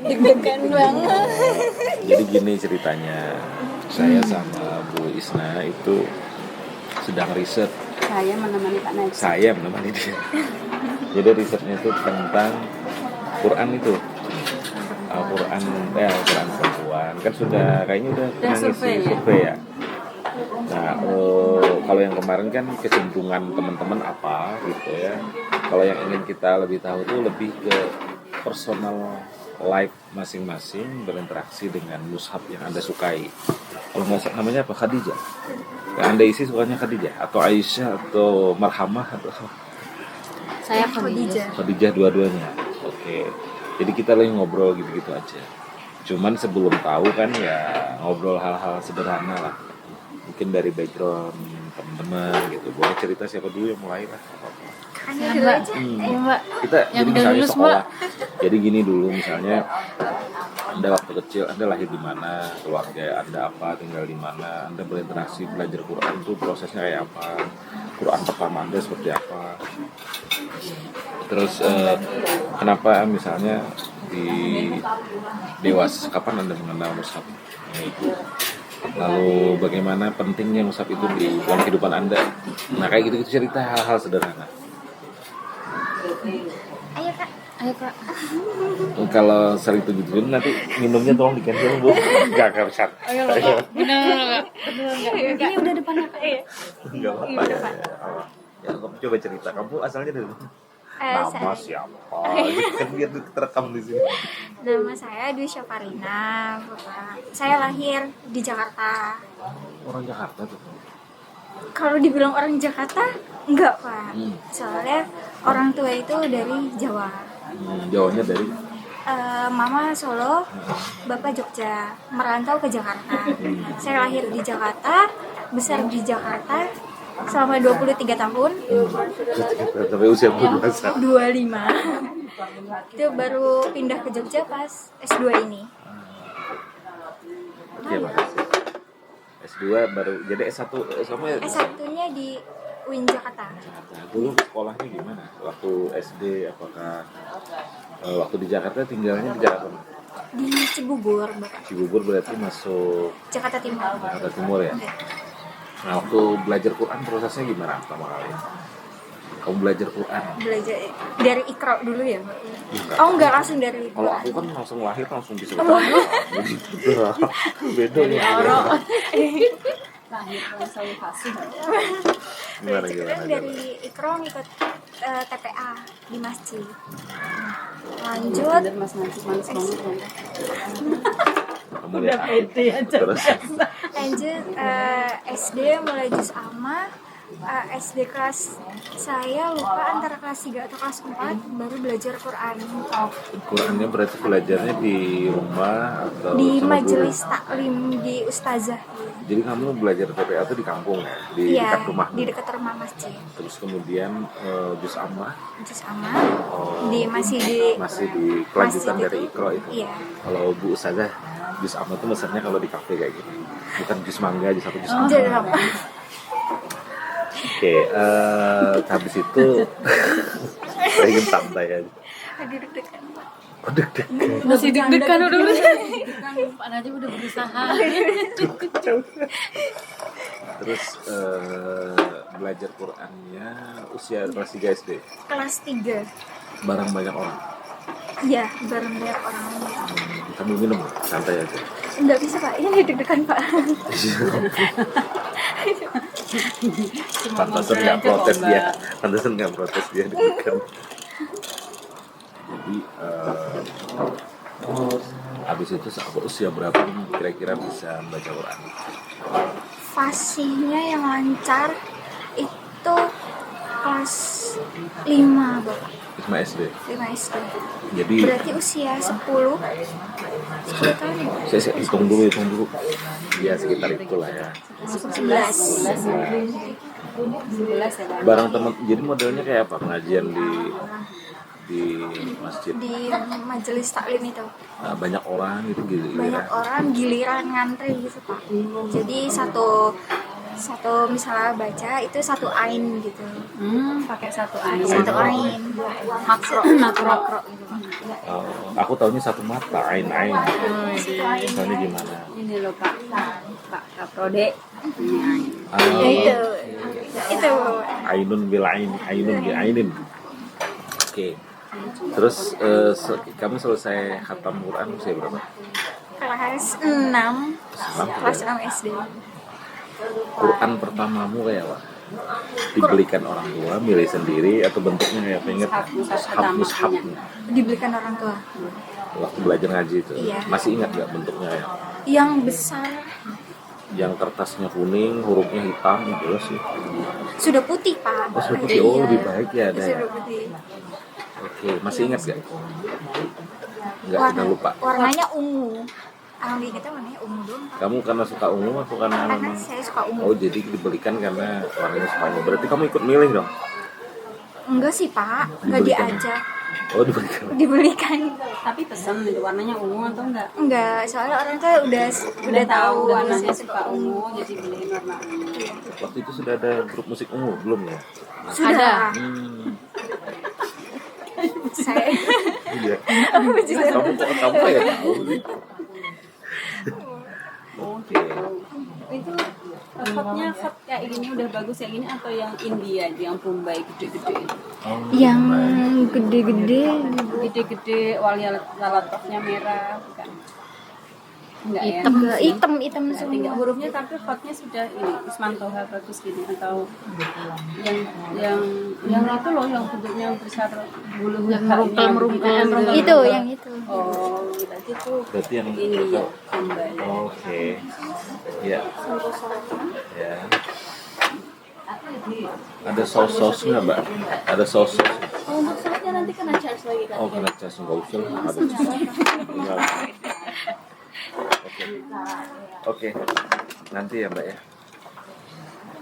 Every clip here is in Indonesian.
Deg-degan banget. Jadi gini ceritanya, saya sama Bu Isna itu sedang riset. Saya menemani Pak Najib. Saya menemani dia. Jadi risetnya itu tentang Quran itu. Al-Quran perempuan kan sudah kayaknya udah pernah ngisi survei ya. Nah, kalau yang kemarin kan kecenderungan teman-teman apa gitu ya. Kalau yang ingin kita lebih tahu tuh lebih ke personal life masing-masing berinteraksi dengan mushaf yang Anda sukai. Kalau nggak salah namanya apa, Khadijah. Yang Anda isi sukanya Khadijah atau Aisyah atau Marhamah atau Saya Khadijah. Khadijah dua-duanya. Oke. Jadi kita lagi ngobrol gitu-gitu aja. Cuman sebelum tahu kan ya ngobrol hal-hal sederhana lah. Mungkin dari background teman-teman gitu. Boleh cerita siapa dulu yang mulai lah. Saya Mbak. Mbak. Kita Yang jadi misalnya lulus, sekolah. Jadi gini dulu misalnya Anda waktu kecil Anda lahir di mana, keluarga Anda apa, tinggal di mana, Anda berinteraksi belajar Quran itu prosesnya kayak apa, Quran pertama Anda seperti apa. Terus kenapa misalnya di dewasa kapan Anda mengenal mushaf? Lalu bagaimana pentingnya mushaf itu di dalam kehidupan Anda? Nah kayak gitu-gitu cerita hal-hal sederhana. Ayo kak. Kalau sering itu gitu nanti minumnya tolong di-cancel Bu. Enggak bisa. Ayo kak. Bener kak. Ini udah depannya kak. Enggak apa-apa ya. Ya kamu coba cerita. Kamu asalnya dari mana? Nama siapa? Kan biar terekam di sini. Nama saya Dwi Syafarina, Bapak. Saya lahir di Jakarta. Orang Jakarta tuh. Kalau dibilang orang Jakarta, enggak Pak. Soalnya orang tua itu dari Jawa. Jawanya dari Mama Solo, Bapak Jogja. Merantau ke Jakarta. Saya lahir di Jakarta, besar di Jakarta selama 23 tahun. sampai usia berapa? 25. Itu baru pindah ke Jogja pas S2 ini. Oke, makasih. S2 baru jadi S1 kamu ya? S1-nya di UIN Jakarta. Dulu sekolahnya gimana? Waktu SD apakah waktu di Jakarta tinggalnya di Jakarta? Di Cibubur, Bapak. Cibubur berarti masuk Jakarta Timur. Jakarta Timur ya? Nah, waktu belajar Quran prosesnya gimana pertama kali? Kamu belajar Quran? Belajar dari Iqra dulu ya, Mbak? Oh, enggak langsung dari Kalau Quran. aku kan langsung lahir langsung bisa baca. Beda nih. Lahir langsung fasih. Gimana Belajar gimana? dari Iqra ngikut TPA di masjid. Lanjut Mas Najib manis banget ya. Kamu lihat Pede aja. terus lanjut SD mulai juz amma. SD kelas saya lupa antara kelas 3 atau kelas 4 baru belajar Quran. Qurannya berarti belajarnya di rumah atau Di sama majelis guru? taklim di ustazah. Jadi kamu belajar TPA itu di kampung ya? Di Iya, dekat rumah? di dekat rumah masjid. Terus kemudian juz amma Juz amma masih di masih di kelanjutan masjid dari itu. Iqra itu. Iya. Kalau Bu Ustazah juz amma itu mesennya kalau di kafe kayak gitu. Bukan juz mangga, juz amma. Jadi Oke, habis itu saya ingin santai aja. aduh deg-degan. Oh, deg-degan. Masih deg-degan udah berusaha. Pak Najib udah berusaha. Terus belajar Qurannya usia kelas 3 SD. Kelas 3. Bareng banyak orang. Iya, bareng banyak orang. Kamu minum santai aja. Enggak bisa Pak, ini deg-degan Pak. Pantasan nggak protes dia. Pantasan nggak protes dia deg-degan. Jadi habis itu usia berapa kira-kira bisa membaca Quran? Fasihnya yang lancar itu kelas 5 Bapak. 5 SD. 5 SD. Jadi Berarti usia 10 tahun ya? saya hitung dulu. Ya sekitar itulah ya. 11. Barang teman. Jadi modelnya kayak apa? Pengajian di masjid. Di majelis taklim itu. Nah, banyak orang gitu Banyak orang giliran ngantri gitu Pak. Jadi satu satu misalnya baca itu satu ain gitu. Pakai satu ain. Satu ain. Makro. Oh, aku taunya satu mata, ain. Misalnya gimana? Ini loh Pak Kaprode. Ini ain. Ya itu. Ainun bil ainin. Oke. Terus kamu selesai khatam Quran usia berapa? Kelas 6. Kelas 6 SD. Quran pertamamu kayak apa? Dibelikan orang tua, milih sendiri atau bentuknya kayak pengen mushaf? Dibelikan orang tua. Waktu belajar ngaji itu. Iya. Masih ingat nggak bentuknya kayak? Yang besar Yang kertasnya kuning, hurufnya hitam gitu sih. sudah putih, Pak. Oh, sudah putih. Oh, lebih baik ya ada ya. Sudah putih. Oke, masih ingat nggak? Nggak, sudah lupa. Warnanya ungu. Alhamdulillah kita warnanya ungu dong. Kamu karena suka ungu atau karena Karena memang? saya suka ungu. Oh, jadi dibelikan karena warnanya suka ungu. Berarti kamu ikut milih dong? Enggak sih, Pak. Enggak Dibelikan. diajak. Oh, dibelikan. Dibelikan. Tapi pesan itu warnanya ungu atau enggak? Enggak, soalnya orang tuh udah tahu warnanya saya suka ungu, jadi beliin warna ungu. Waktu itu sudah ada grup musik ungu belum ya? Sudah. Saya Iya. Kamu kayak tahu sih. Oke. Itu fontnya font kayak gini udah bagus yang ini atau yang India aja yang Bombay gede-gede yang gede-gede wali lalatofnya merah bukan? Enggak ya? hitam Tinggal semua. hurufnya tapi fontnya sudah ini Ismantoha bagus gini atau yang itu loh yang bentuknya besar bulu Yang merungkel. Itu yang itu. Oh, berarti itu Berarti yang ini ya Bombay. Oke. Ya. Ya. Ada saus-sausnya, Mbak? Ada saus. Oh, untuk sausnya nanti kena charge lagi kan? Oh, kena cas enggak usah. Ada. Enggak. Oke. Nanti ya, Mbak ya.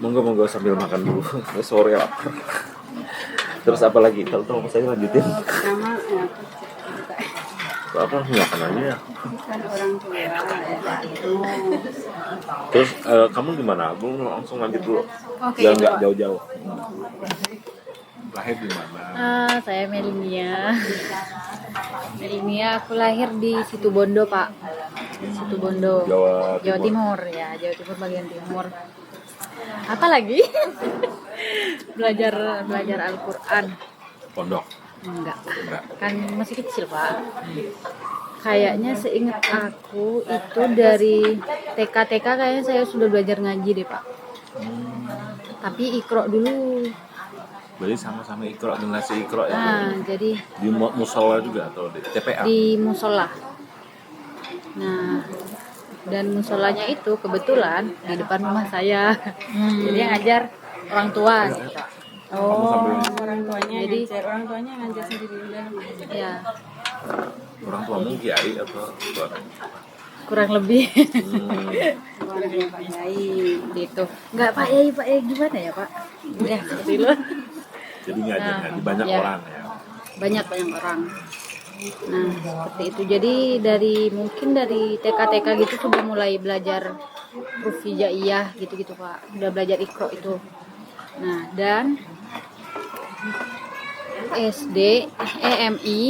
Monggo sambil makan dulu. Sore lapar. Terus apa lagi? Kalau saya lanjutin. Pertama ya, Apa makan aja ya? bukan orang tua ya. Terus kamu gimana? Aku langsung lanjut dulu. Oke. Biar nggak jauh-jauh. Lahir di mana? Saya Melimia. Aku lahir di Situbondo, Pak. Situbondo, Jawa Timur ya, Jawa Timur bagian timur. Apa lagi? belajar Al-Qur'an. Pondok. Enggak. Enggak. Kan masih kecil, Pak. Kayaknya seingat aku itu dari TK kayaknya saya sudah belajar ngaji deh, Pak. Tapi Iqra dulu. Berarti sama-sama Iqra, generasi Iqra ya? Jadi Di musola juga atau di TPA? di musola. Nah, dan musolanya itu kebetulan di depan rumah saya. Jadi yang ngajar orang tua gitu, Pak. Oh, orang tuanya Jadi- orang tuanya ngajar sendiri udah. Ya, Orang tuamu kiai atau kurang lebih Orang tua Pak Yai. gitu. Enggak Pak Yai gimana ya, Pak? Ya, seperti itu. jadi ngaji banyak ya. orang ya? Banyak orang. Nah, seperti itu. Jadi mungkin dari TK gitu sudah mulai belajar huruf hijaiyah gitu-gitu, Pak. Udah belajar Iqra itu. Nah, dan SD, MI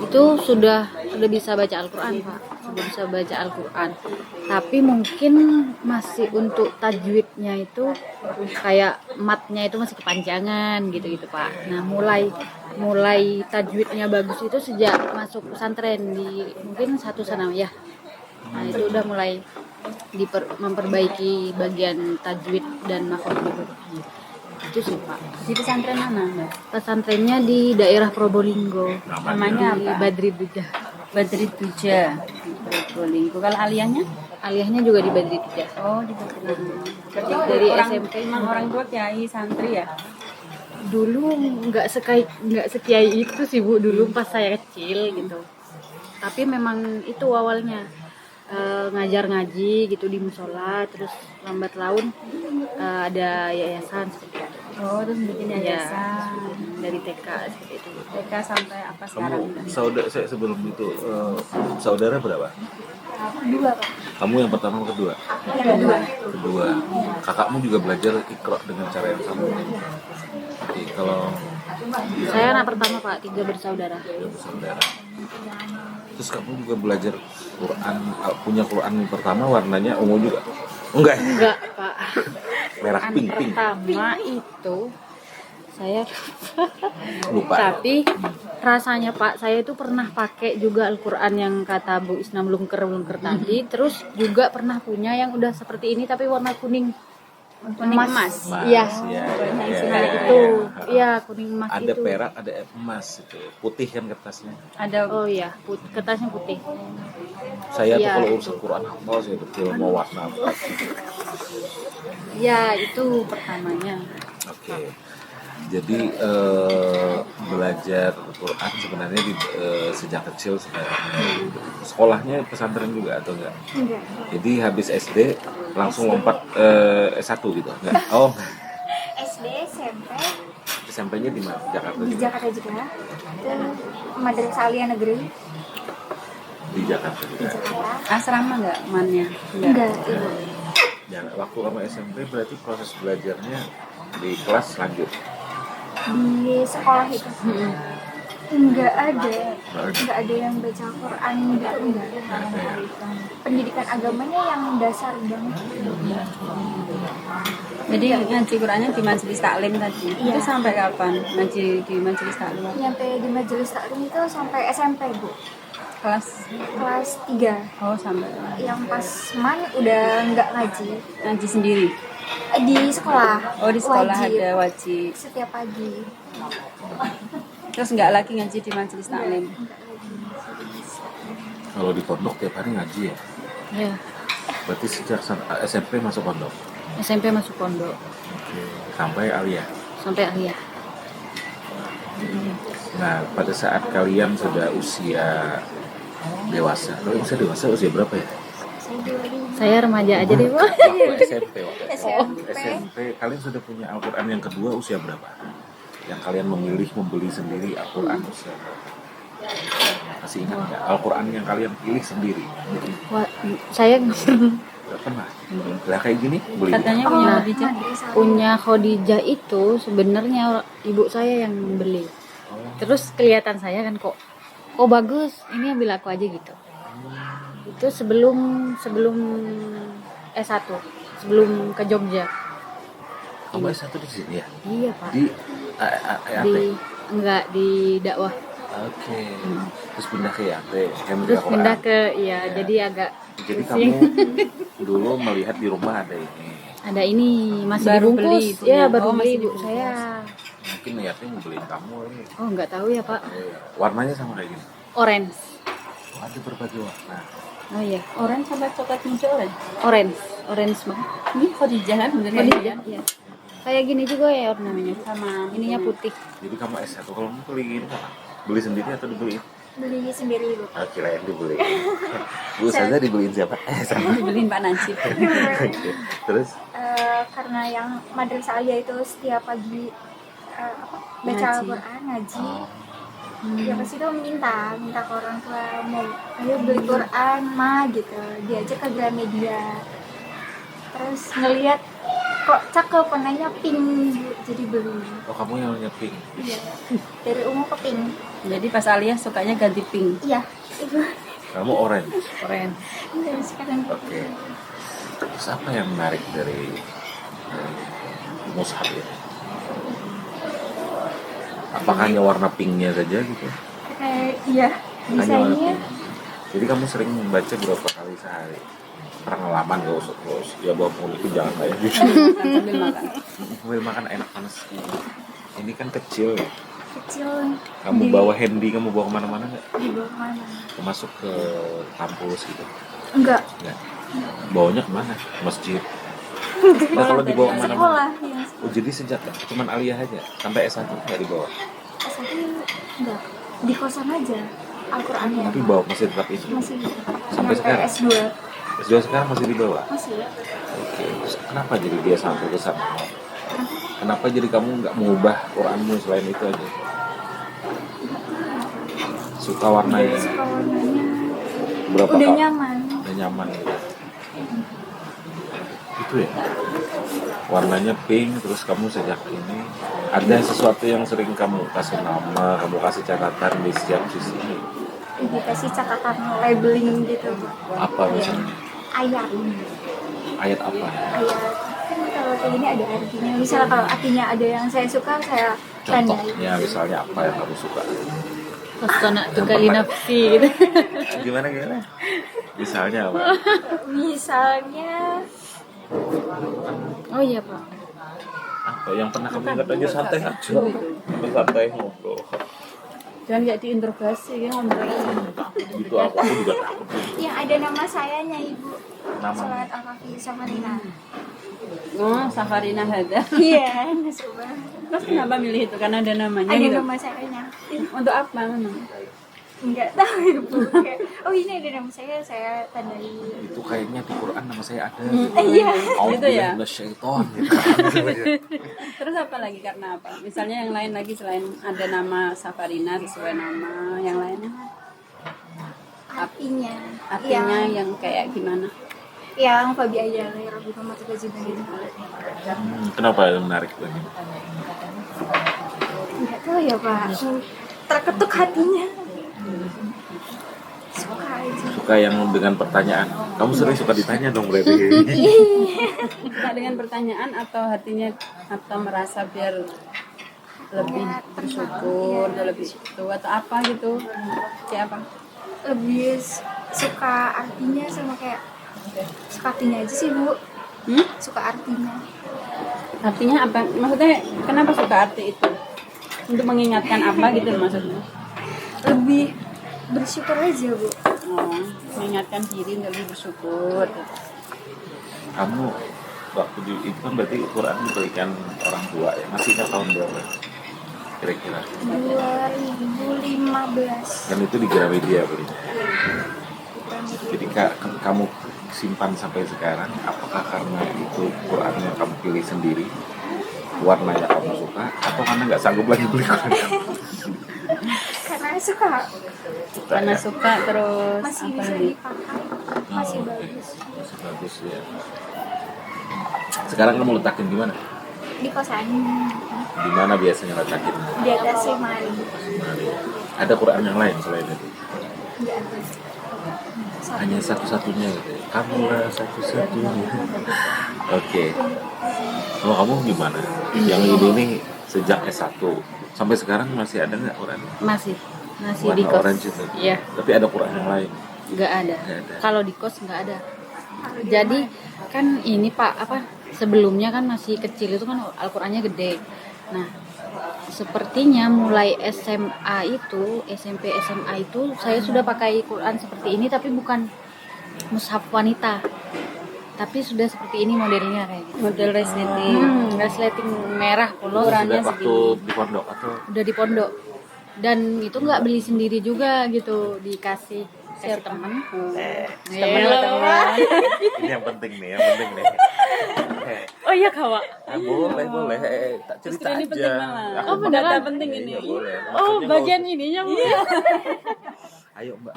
itu sudah bisa baca Al-Qur'an, Pak. Sudah bisa baca Al-Qur'an. Tapi mungkin masih untuk tajwidnya itu kayak matnya itu masih kepanjangan gitu-gitu, Pak. Nah, mulai tajwidnya bagus itu sejak masuk pesantren di mungkin 1 sanawiyah. Nah, itu udah mulai memperbaiki bagian tajwid dan makhraj. Itu sih, Pak. Di pesantren mana, Mbak? Pesantrennya di daerah Probolinggo. Namanya Di apa? Badri Duja. Badri Tuja. Probolinggo. Kalau aliannya? Aliahnya juga di Badri Duja. Oh, di Probolinggo. Berarti Dari orang, SMP. Memang orang tua kiai santri ya? Dulu nggak sekiai itu sih, Bu, dulu pas saya kecil gitu. Tapi memang itu awalnya ngajar ngaji gitu di musola, terus lambat laun ada yayasan seperti itu. Oh, terus bikin ya yayasan. dari TK seperti itu. TK sampai apa sekarang? Kamu saudara saya sebelum itu saudara berapa? Dua Pak. Kamu yang pertama atau kedua? Yang kedua. Kedua. Kakakmu juga belajar Iqra dengan cara yang sama. Oke, kalau Saya anak pertama Pak, 3 bersaudara. dia bersaudara. Terus kamu juga belajar Quran, punya Quran yang pertama warnanya ungu juga? Enggak ya? Enggak Pak. Merah Quran pink pink. pertama itu saya Lupa. tapi rasanya Pak, saya itu pernah pakai juga Al-Quran yang kata Bu Isna Lungker tadi, terus juga pernah punya yang udah seperti ini tapi warna kuning emas. Iya. Ya, Nah, itu iya kuning emas ada itu. perak, ada emas itu. Putih kan kertasnya. Ada Oh iya, kertasnya putih. Saya tuh Iya. kalau urusan Quran hafal saya betul mau warna apa. Ya, itu pertamanya. Oke. Jadi belajar Quran sebenarnya sejak kecil sebenarnya. Sekolahnya pesantren juga atau enggak? Enggak. Jadi habis SD langsung lompat S1 gitu? Enggak? Oh, SD, SMP SMP-nya di mana? Jakarta di juga? Jakarta juga. Itu Madrasah Aliyah Negeri Di Jakarta di juga. Jakarta. asrama nggak mannya? Enggak, Ibu. Ya, waktu sama SMP berarti proses belajarnya di kelas lanjut. Di sekolah itu enggak ada yang baca Quran gitu, enggak. Pendidikan agamanya yang dasar banget. Jadi ngaji Qurannya di majelis taklim tadi. Iya. Itu sampai kapan ngaji di majelis taklim? Nyampe di majelis taklim itu sampai SMP, Bu. Kelas Kelas 3. oh sampai Yang pas man udah enggak ngaji. ngaji sendiri. Di sekolah. Oh di sekolah Wajib. ada wajib. Setiap pagi. Terus nggak lagi ngaji di majelis taklim. Kalau di pondok tiap hari ngaji ya? Ya, Berarti sejak SMP masuk pondok? SMP masuk pondok Sampai aliyah? sampai aliyah. Nah, pada saat kalian sudah usia dewasa, kalau usia dewasa usia berapa ya? Saya remaja aja deh, Pak. Waktu SMP, waktu SMP. SMP, kalian sudah punya Al-Quran yang kedua usia berapa? Yang kalian memilih membeli sendiri Al-Quran usia berapa? Masih ingat nggak? Al-Quran yang kalian pilih sendiri? Wah, saya nggak pernah. Nggak pernah? Lah kayak gini, beli? Katanya punya Nah, Khadijah. Madrasah Punya Khadijah itu sebenarnya ibu saya yang membeli. Terus kelihatan saya kan kok bagus, ini ambil aku aja gitu. Itu sebelum S1, sebelum ke Jogja. Kamu S1 di sini ya? Iya, Pak. Di AAT? Enggak di dakwah. Oke. Terus pindah ke YAT, Terus pindah ke jadi agak Jadi pusing. kamu dulu melihat di rumah ada ini. Ada ini masih Baru dibungkus. beli punya. Ya, baru Oh, beli masih ibu dibungkus. saya. Mungkin niatnya mau beliin kamu ini. Oh, enggak tahu ya, Pak. Warnanya sama kayak gini. Orange. Oh, ada berbagai warna. Oh iya, Orange sama coklat muda orange. orange banget. Ini Khadijah kan bener Khadijah, iya. Kayak gini juga ya ornamennya. sama Ininya putih. Jadi kamu S1 kalau kamu beli gini apa? Beli sendiri atau dibeliin? beli sendiri, Bu. Oh, kirain dibeliin. Bu saja dibeliin siapa? Sama. dibeliin Pak Najib. Oke. Terus Karena yang Madrasah Aliyah itu setiap pagi baca Ngaji. Al-Quran, ngaji. Ya pasti itu minta ke orang tua, mau ayo beli Quran ma gitu, diajak ke Gramedia. Terus ngelihat kok cakep warnanya pink, Bu. Jadi beli. oh kamu yang nyeping. Iya, dari ungu ke pink. Jadi pas Aliyah sukanya ganti pink. Iya, itu. Kamu orange. Orange. Dan sekarang Oke. Terus apa yang menarik dari mushaf ini? Apakah hanya warna pinknya saja gitu? kayak iya Hanya warna desainnya. pink. Jadi kamu sering membaca berapa kali sehari? Pengalaman gak usah terus. Ya bawa pulang itu jangan kayak gitu. Sambil makan. Sambil makan enak panas. Ini kan kecil ya. Kecil. Kamu bawa handy, kamu bawa kemana-mana nggak? Dibawa kemana? Termasuk ke kampus gitu? Enggak. Nggak. Bawanya kemana? Masjid. Nah, kalau dibawa kemana-mana? Sekolah yang Oh jadi sejak cuman aliyah aja sampai S1 nggak dibawa? S1 enggak. Di kosan aja. Al-Qur'annya. Tapi bawa masih tetap itu. Masih Sampai sekarang? S2 S2 sekarang masih dibawa? masih. Oke. Terus kenapa jadi dia sampai ke sana? Karena Kenapa jadi kamu nggak mengubah Quranmu selain itu aja? Suka warnanya? Suka warnanya. Berapa Udah kak? nyaman. Udah nyaman gitu. Itu ya. Warnanya pink, terus kamu sejak ini ada sesuatu yang sering kamu kasih nama, kamu kasih catatan di setiap sisi. Dikasih catatan labeling gitu Bu. Apa misalnya? Ayat. Ayat apa? Ayat. Kan kalau kayak gini ada artinya. Misalnya kalau artinya ada yang saya suka, saya tandai. Contohnya misalnya apa yang kamu suka? Pesona tukali nafsi gitu. Gimana? Misalnya apa? Misalnya Oh iya Pak. Apa yang pernah kamu ingat aja, santai aja. Santai ngobrol. Jangan kayak diinterogasi ya ngobrol. Gitu aku juga takut. yang ada nama sayanya Ibu. Nama? Salat Al-Kafi Samarina. Oh, Safarina Hada. Iya, coba. Terus kenapa milih itu? Karena ada namanya Ada gitu. nama sayanya. Untuk apa memang? Enggak tahu Ibu. Kayak, oh ini ada nama saya tandai. Itu kayaknya di Quran nama saya ada. Iya. Gitu ya? Syaiton gitu. Terus apa lagi karena apa? Misalnya yang lain lagi selain ada nama Safarina sesuai nama yang lainnya. Artinya. Artinya yang kayak gimana? Yang Fabi Ayala ya Rabbi Muhammad Gajiban gitu. Kenapa menarik lagi? Enggak tahu ya Pak. Terketuk hatinya. Suka aja. Suka yang dengan pertanyaan. Kamu sering suka ditanya dong berarti. Suka dengan pertanyaan atau hatinya atau merasa biar lebih bersyukur atau lebih itu atau apa gitu? Kayak apa? Lebih suka artinya sama kayak suka artinya aja sih Bu. Suka artinya. Artinya apa? Maksudnya kenapa suka arti itu? Untuk mengingatkan apa gitu maksudnya? Lebih bersyukur aja Bu. Oh, mengingatkan diri untuk lebih bersyukur. Kamu waktu di itu kan berarti Quran diberikan orang tua ya. Masih ingat tahun berapa? Kira-kira. 2015. Dan itu di Gramedia berarti. Jadi kamu simpan sampai sekarang, apakah karena itu Quran yang kamu pilih sendiri, warnanya kamu suka, atau karena nggak sanggup lagi beli Quran? Karena suka. Karena ya? suka terus Masih apa bisa lagi? dipakai. Masih Oh, oke. bagus. Masih bagus ya. Sekarang kamu letakin di mana? Di kosan. Di mana biasanya letakin? Di atas lemari. Ada Quran yang lain selain itu? Enggak ada. Hanya satu-satunya gitu ya? Kamulah satu-satunya. Oke. Kalau kamu gimana? Yang ini sejak S1 sampai sekarang masih ada nggak Quran? Masih Warna di kos. orange itu? Iya, Tapi ada Quran yang lain? nggak ada. Nggak ada. Kalau di kos nggak ada. Jadi kan ini Pak apa sebelumnya kan masih kecil itu kan Al-Qur'annya gede. Nah, sepertinya mulai SMA itu, SMP SMA itu saya sudah pakai Quran seperti ini tapi bukan mushaf wanita. Tapi sudah seperti ini modelnya kayak gitu. Model resleting. Resleting merah polos Ukurannya Sudah waktu segini. di pondok atau udah di pondok. Dan itu nggak beli sendiri juga gitu, dikasih teman. Teman sama teman. ini yang penting nih, yang penting nih. Oh iya kawan. Boleh. Tak cerita Justru ini aja. penting banget. Aku Oh, beneran? Data penting ini. Iya, boleh. Oh Maksudnya bagian ininya Bu. Ayo Mbak.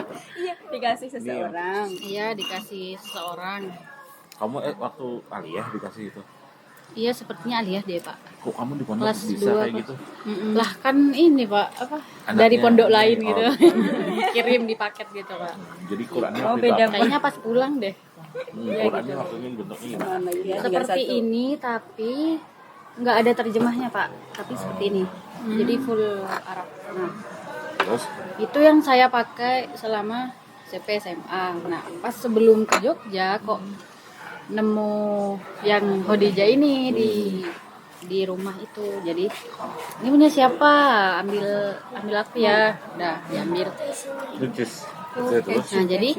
Dikasih seseorang. Iya dikasih seseorang. Kamu waktu aliyah dikasih itu. Iya sepertinya Aliyah deh Pak. Kok kamu di pondok Kelas bisa 2 kayak Pak. gitu? Lah kan ini Pak apa Anaknya- dari pondok lain Oh. gitu. Kirim di paket gitu Pak. Jadi Qurannya Oh, waktu beda. itu apa? Kayaknya pas pulang deh. Qurannya waktunya bentuknya gimana? Mana lagi ya? Seperti 31. ini tapi nggak ada terjemahnya Pak. Tapi seperti ini. Jadi full Arab. Nah, Terus itu yang saya pakai selama SMP SMA. Nah, pas sebelum ke Jogja kok nemu yang Khadijah ini di rumah itu. Jadi ini punya siapa? Ambil aku ya. Udah diambil. lucis. Terus Nah, jadi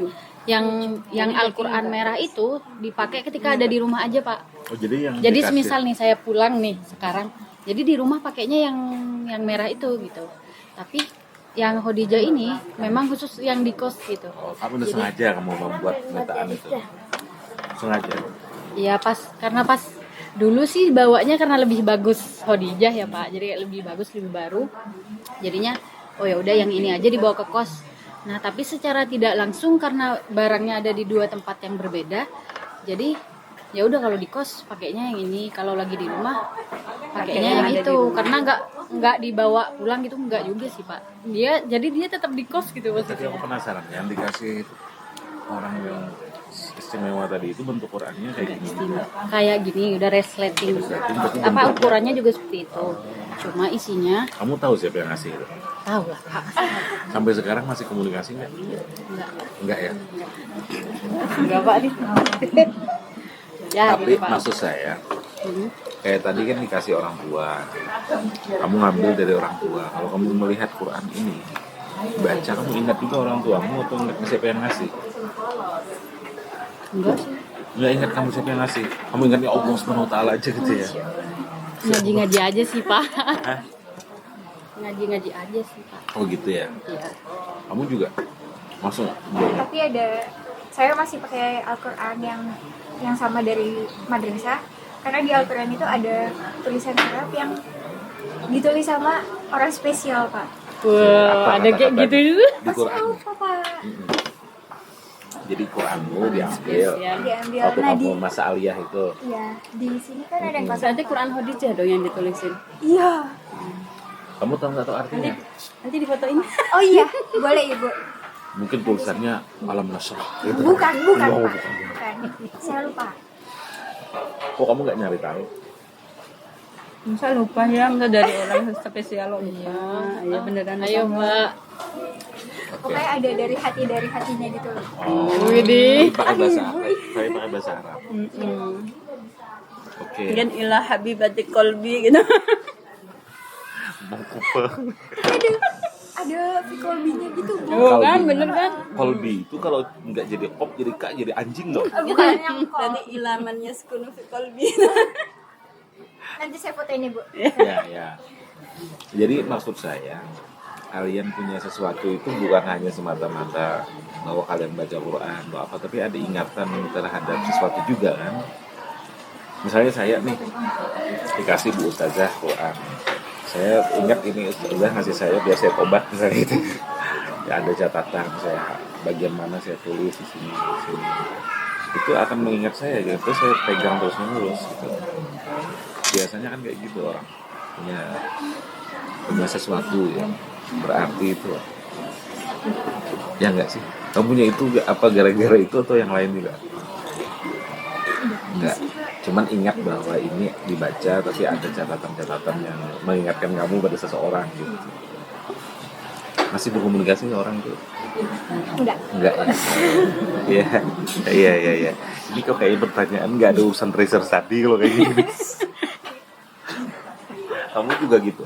yang Al-Qur'an merah itu dipakai ketika ada di rumah aja, Pak. oh jadi yang Jadi dikasih- semisal nih saya pulang nih sekarang. Jadi di rumah pakainya yang merah itu gitu. Tapi yang Khadijah ini memang khusus yang di kos gitu. Oh, kamu udah sengaja kamu membuat pemetaan itu. Sengaja. Iya pas karena pas Dulu sih bawanya karena lebih bagus Khadijah ya Pak, jadi lebih bagus, lebih baru. Jadinya oh ya udah yang ini aja dibawa ke kos. Nah tapi secara tidak langsung karena barangnya ada di dua tempat yang berbeda, jadi ya udah kalau di kos pakainya yang ini, kalau lagi di rumah pakainya yang ada di itu. rumah. Karena nggak dibawa pulang gitu, nggak juga sih Pak. Jadi dia tetap di kos gitu Tapi maksudnya. aku penasaran, yang dikasih orang yang istimewa tadi itu bentuk Qurannya kayak gini. Kayak gini udah resleting, apa ukurannya juga seperti itu. Cuma isinya Kamu tahu siapa yang ngasih itu? tahu lah Pak. Sampai sekarang masih komunikasi nggak? Enggak. Enggak ya. Enggak Pak nih. Ya, Tapi gitu, Pak. maksud saya, kayak tadi kan dikasih orang tua, kamu ngambil dari orang tua. Kalau kamu melihat Quran ini, baca kamu ingat juga orang tuamu atau ingat siapa yang ngasih? Enggak sih. Nggak ingat kamu siapa yang ngasih? Kamu ingatnya Allah Subhanahu Wa Taala aja gitu ya? Ngaji-ngaji aja sih Pak. Ngaji-ngaji aja sih Pak. Oh gitu ya. Iya. Kamu juga? Maksud? Tapi saya masih pakai Al-Quran yang sama dari madrasah, karena di Al-Quran itu ada tulisan Arab yang ditulis sama orang spesial Pak. Wah, ada kayak gitu juga. Di Masih Quran. lupa Pak. Jadi Quranmu diambil. Diambil. Waktu Nah kamu masa aliyah itu. iya, di sini kan ada yang Berarti Quran Khadijah dong yang ditulisin. Iya. Kamu tahu nggak tahu artinya? Nanti difotoin. Oh iya, boleh Ibu. Mungkin tulisannya alam nasrah. Gitu. Bukan, bukan Oh, Pak. bukan. Bukan. Saya lupa. Kok kamu nggak nyari tahu? Masa lupa ya, enggak dari orang spesial lupa. Iya beneran. Ayo sama. Mbak. Pokoknya ada dari hatinya gitu loh. Oh, Widih. pakai bahasa Arab. Saya pakai bahasa Arab. Oke. Kan ilah habibati kolbi gitu. Mau kupeng. Ada fikolbinya gitu Bu. Oh kan bener kan? Kolbi itu kalau nggak jadi op jadi kak jadi anjing dong. Bukan yang kol. Jadi ilamannya sekunu fi kolbi. Nanti saya fotoin Ibu. Ya ya. Jadi maksud saya kalian punya sesuatu itu bukan hanya semata-mata bahwa kalian baca Quran atau apa, tapi ada ingatan terhadap sesuatu juga kan. Misalnya saya nih dikasih Bu Ustazah Quran, saya ingat ini Ustazah ngasih saya biar saya tobat misalnya itu. Ya ada catatan saya bagian mana saya tulis di sini, di sini. Itu akan mengingat saya gitu, terus saya pegang terus menerus gitu. Biasanya kan kayak gitu orang punya sesuatu yang berarti itu. Ya enggak sih? Kamu punya itu apa gara-gara itu atau yang lain juga? Enggak. Cuman ingat bahwa ini dibaca tapi ada catatan-catatan yang mengingatkan kamu pada seseorang gitu. Masih berkomunikasi dengan orang itu? Enggak. Enggak ya? Iya. Ini kok kayak pertanyaan nggak ada urusan research tadi kalau kayak gini. Kamu juga gitu?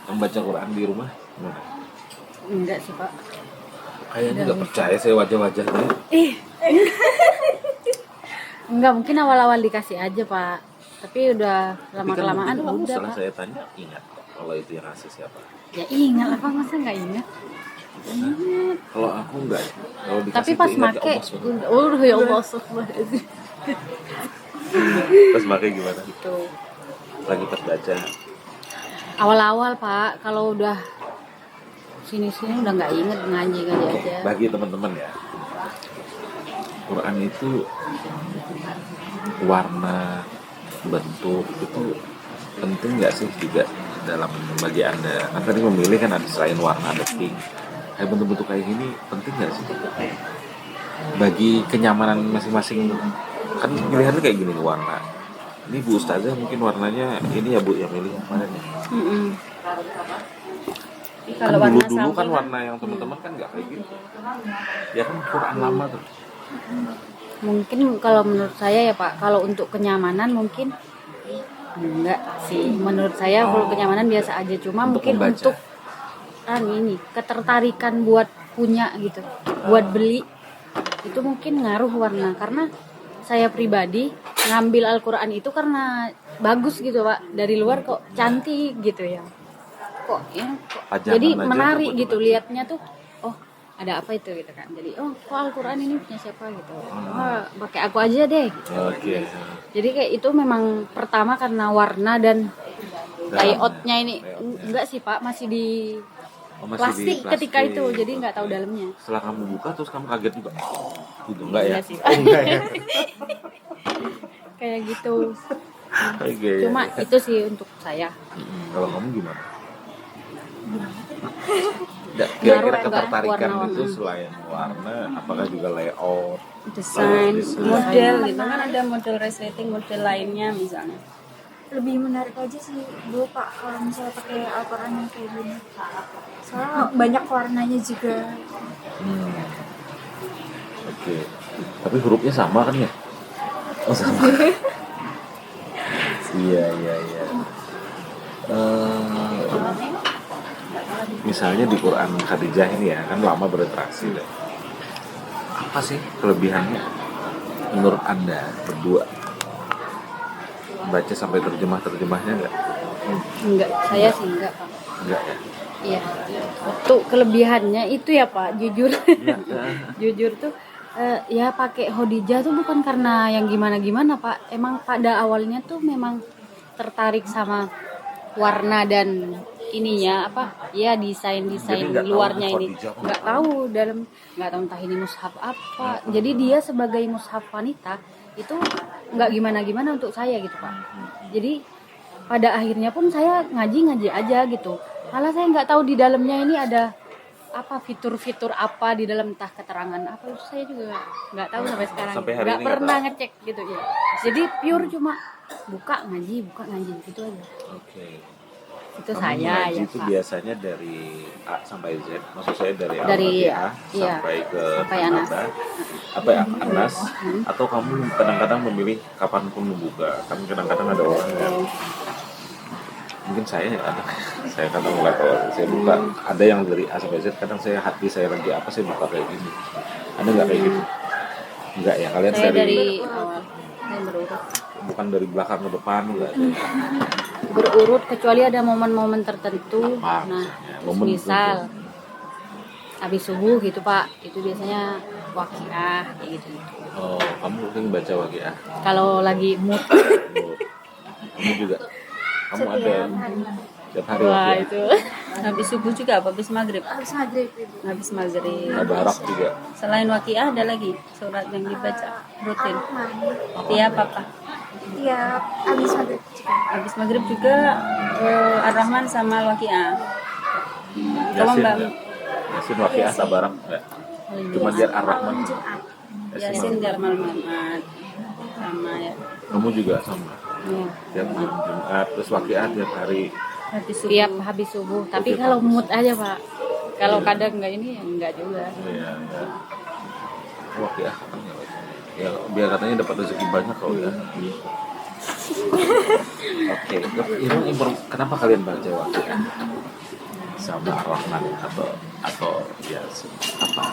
Membaca Quran di rumah? Gimana? Enggak sih Pak. Kayaknya nggak percaya saya wajah-wajahnya. Enggak, mungkin awal-awal dikasih aja Pak. Tapi udah lama-kelamaan Tapi kan mungkin kamu udah setelah Pak. saya tanya ingat kalau itu yang ngasih siapa? Ya ingat apa masa nggak ingat? Kalau aku enggak. Kalau dikasih Tapi pas itu ingat make, Allah SWT. oh ya Allah astagfirullahaladzim. Pas make gimana? Gitu. Lagi pas baca. Awal-awal Pak, kalau udah sini-sini udah nggak inget ngaji Oke, aja. bagi teman-teman ya. Quran itu warna, bentuk itu penting nggak sih juga dalam bagi Anda? Kan tadi memilih kan ada selain warna ada pink. Kayak bentuk-bentuk kayak gini penting nggak sih? Bagi kenyamanan masing-masing kan pilihannya kayak gini nih warna. Ini Bu Ustazah mungkin warnanya ini ya Bu yang milih yang mana nih? Kan Kalau warna dulu kan samping warna yang teman-teman kan nggak kayak gitu. Ya kan Quran lama tuh. Mungkin kalau menurut saya ya Pak, kalau untuk kenyamanan mungkin enggak sih. Menurut saya kalau kenyamanan biasa aja. Cuma Untuk mungkin membaca. untuk ini ketertarikan buat punya gitu, buat beli itu mungkin ngaruh warna. Karena saya pribadi ngambil Al-Quran itu karena bagus gitu Pak, dari luar kok cantik gitu ya, kok ya kok. Pajangan Jadi aja menarik tuh, gitu liatnya tuh, oh ada apa itu gitu kan. Jadi oh kok Al-Quran ini punya siapa gitu. Oh, pakai aku aja deh gitu. Oke. Jadi kayak itu memang pertama karena warna dan layoutnya ini enggak sih Pak, masih di Oh, masih di plastik ketika itu, jadi nggak tahu Oke. dalamnya. Setelah kamu buka terus kamu kaget juga. Gitu enggak ya? Enggak sih. Oh, enggak ya. Kayak gitu. Oke. Cuma itu sih untuk saya. Kalau kamu gimana? Kira-kira Ngaruh, ketertarikan warna-warna. itu selain warna, apakah juga layout, Desain, desain. model gitu kan, ada model resleting, model lainnya misalnya. Lebih menarik aja sih Bu Pak kalau misalnya pakai Al-Quran yang kayak gini. Soalnya banyak warnanya juga. Hmm. Oke. Tapi hurufnya sama kan ya? Oh sama. Iya iya iya. Misalnya di Quran Khadijah ini ya kan lama berinteraksi deh. Apa sih kelebihannya menurut Anda berdua? Baca sampai terjemahnya enggak? Enggak, saya sih enggak Pak. Enggak ya? Iya. Untuk kelebihannya itu ya Pak, jujur. Iya. Jujur tuh ya pakai Khadijah tuh bukan karena yang gimana-gimana Pak. Emang pada awalnya tuh memang tertarik sama warna dan ininya apa? Ya desain-desain Jadi nggak tahu luarnya ini. Khadijah apa? Nggak tahu dalam nggak tahu entah ini mushaf apa. Jadi dia sebagai mushaf wanita itu nggak gimana-gimana untuk saya gitu Pak. Jadi pada akhirnya pun saya ngaji aja gitu. Malah saya nggak tahu di dalamnya ini ada apa fitur-fitur apa di dalam entah keterangan apa itu saya juga nggak tahu sampai sekarang. Sampai hari Nggak ini nggak pernah tahu. ngecek gitu ya. Jadi pure cuma buka ngaji gitu aja. Oke. Itu Kamu saya mengaji ya itu Pak. biasanya dari A sampai Z, maksud saya dari Dari, Al-Fatihah iya, sampai ke sampai Anas. An-Naba, apa ya Anas, atau kamu kadang-kadang memilih kapanpun membuka, kan kadang-kadang ada orang yang mungkin saya ada, saya kadang mulai kalau saya buka ada yang dari A sampai Z, kadang saya hati saya lagi apa saya buka kayak gini, ada nggak kayak gitu? Enggak ya, kalian Saya dari dari awal saya berurut. bukan dari belakang ke depan enggak ada. Berurut kecuali ada momen-momen tertentu. Apa Nah, maksudnya? terus Momen misal habis subuh gitu Pak, itu biasanya waqiah kayak gitu. Oh, kamu sering baca Waqiah? Kalau lagi mood, Oh, kamu juga? Kamu ada Setiap hari. setiap hari wah Waqiah? itu Habis subuh juga apa? Habis maghrib? Habis maghrib Ibu. Habis maghrib. Tabarak juga. Selain waqiah ada lagi surat yang dibaca rutin. Ar-Rahman. Tiap apa? Tiap habis maghrib juga. Habis maghrib juga Ar-Rahman sama waqiah. Kamu Yasin mbak enggak? Yasin Waqiah Tabarak enggak? Cuma dia Ar-Rahman. Malam Jumat. Yasin Garmal Mamat sama ya. Kamu juga sama. Ya. Tiap malam Jumat terus Waqiah tiap hari. Habis subuh. tiap habis subuh. Tapi Tiap kalau habis. mood aja Pak. Kalau kadang enggak ini ya enggak juga. Iya, iya. Waqiah kapan ya? Ya biar katanya dapat rezeki banyak kau ya. Oke, kenapa kalian baca Waqiah sama Ar-Rahman atau ya apa?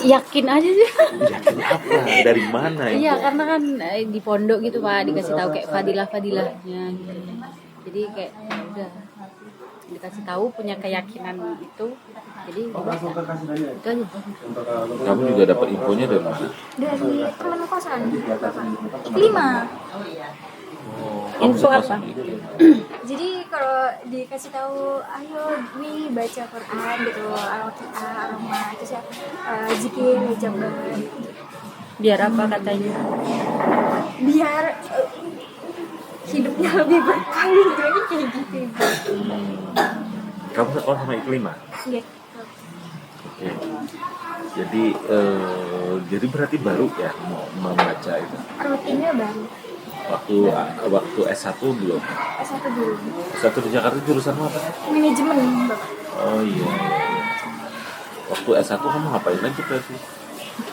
Yakin aja sih. Yakin apa? Dari mana itu? Iya, karena kan di pondok gitu Pak dikasih tahu kayak fadilah-fadilahnya gitu. Jadi kayak ya udah dikasih tahu punya keyakinan itu. Jadi dibaca. Itu aja. Kamu juga dapat infonya dari mana? Dari teman kosan Bapak. 5. Oh, Info kamu apa? suka sama itu? Jadi kalau dikasih tahu, ayo nih baca Quran gitu, Al-Waqiah, Ar-Rahman, terus ya zikir, jabar, Biar apa katanya? biar hidupnya lebih berkah gitu, ini kayak gitu. Kamu sekolah sama Iklimah? Iya. Oke. Jadi berarti baru ya mau membaca itu. Rutinnya baru Waktu S1 belum. S1 dulu, S1 di Jakarta jurusan apa? manajemen Bapak. Oh iya. Waktu S1 kamu ngapain aja berarti?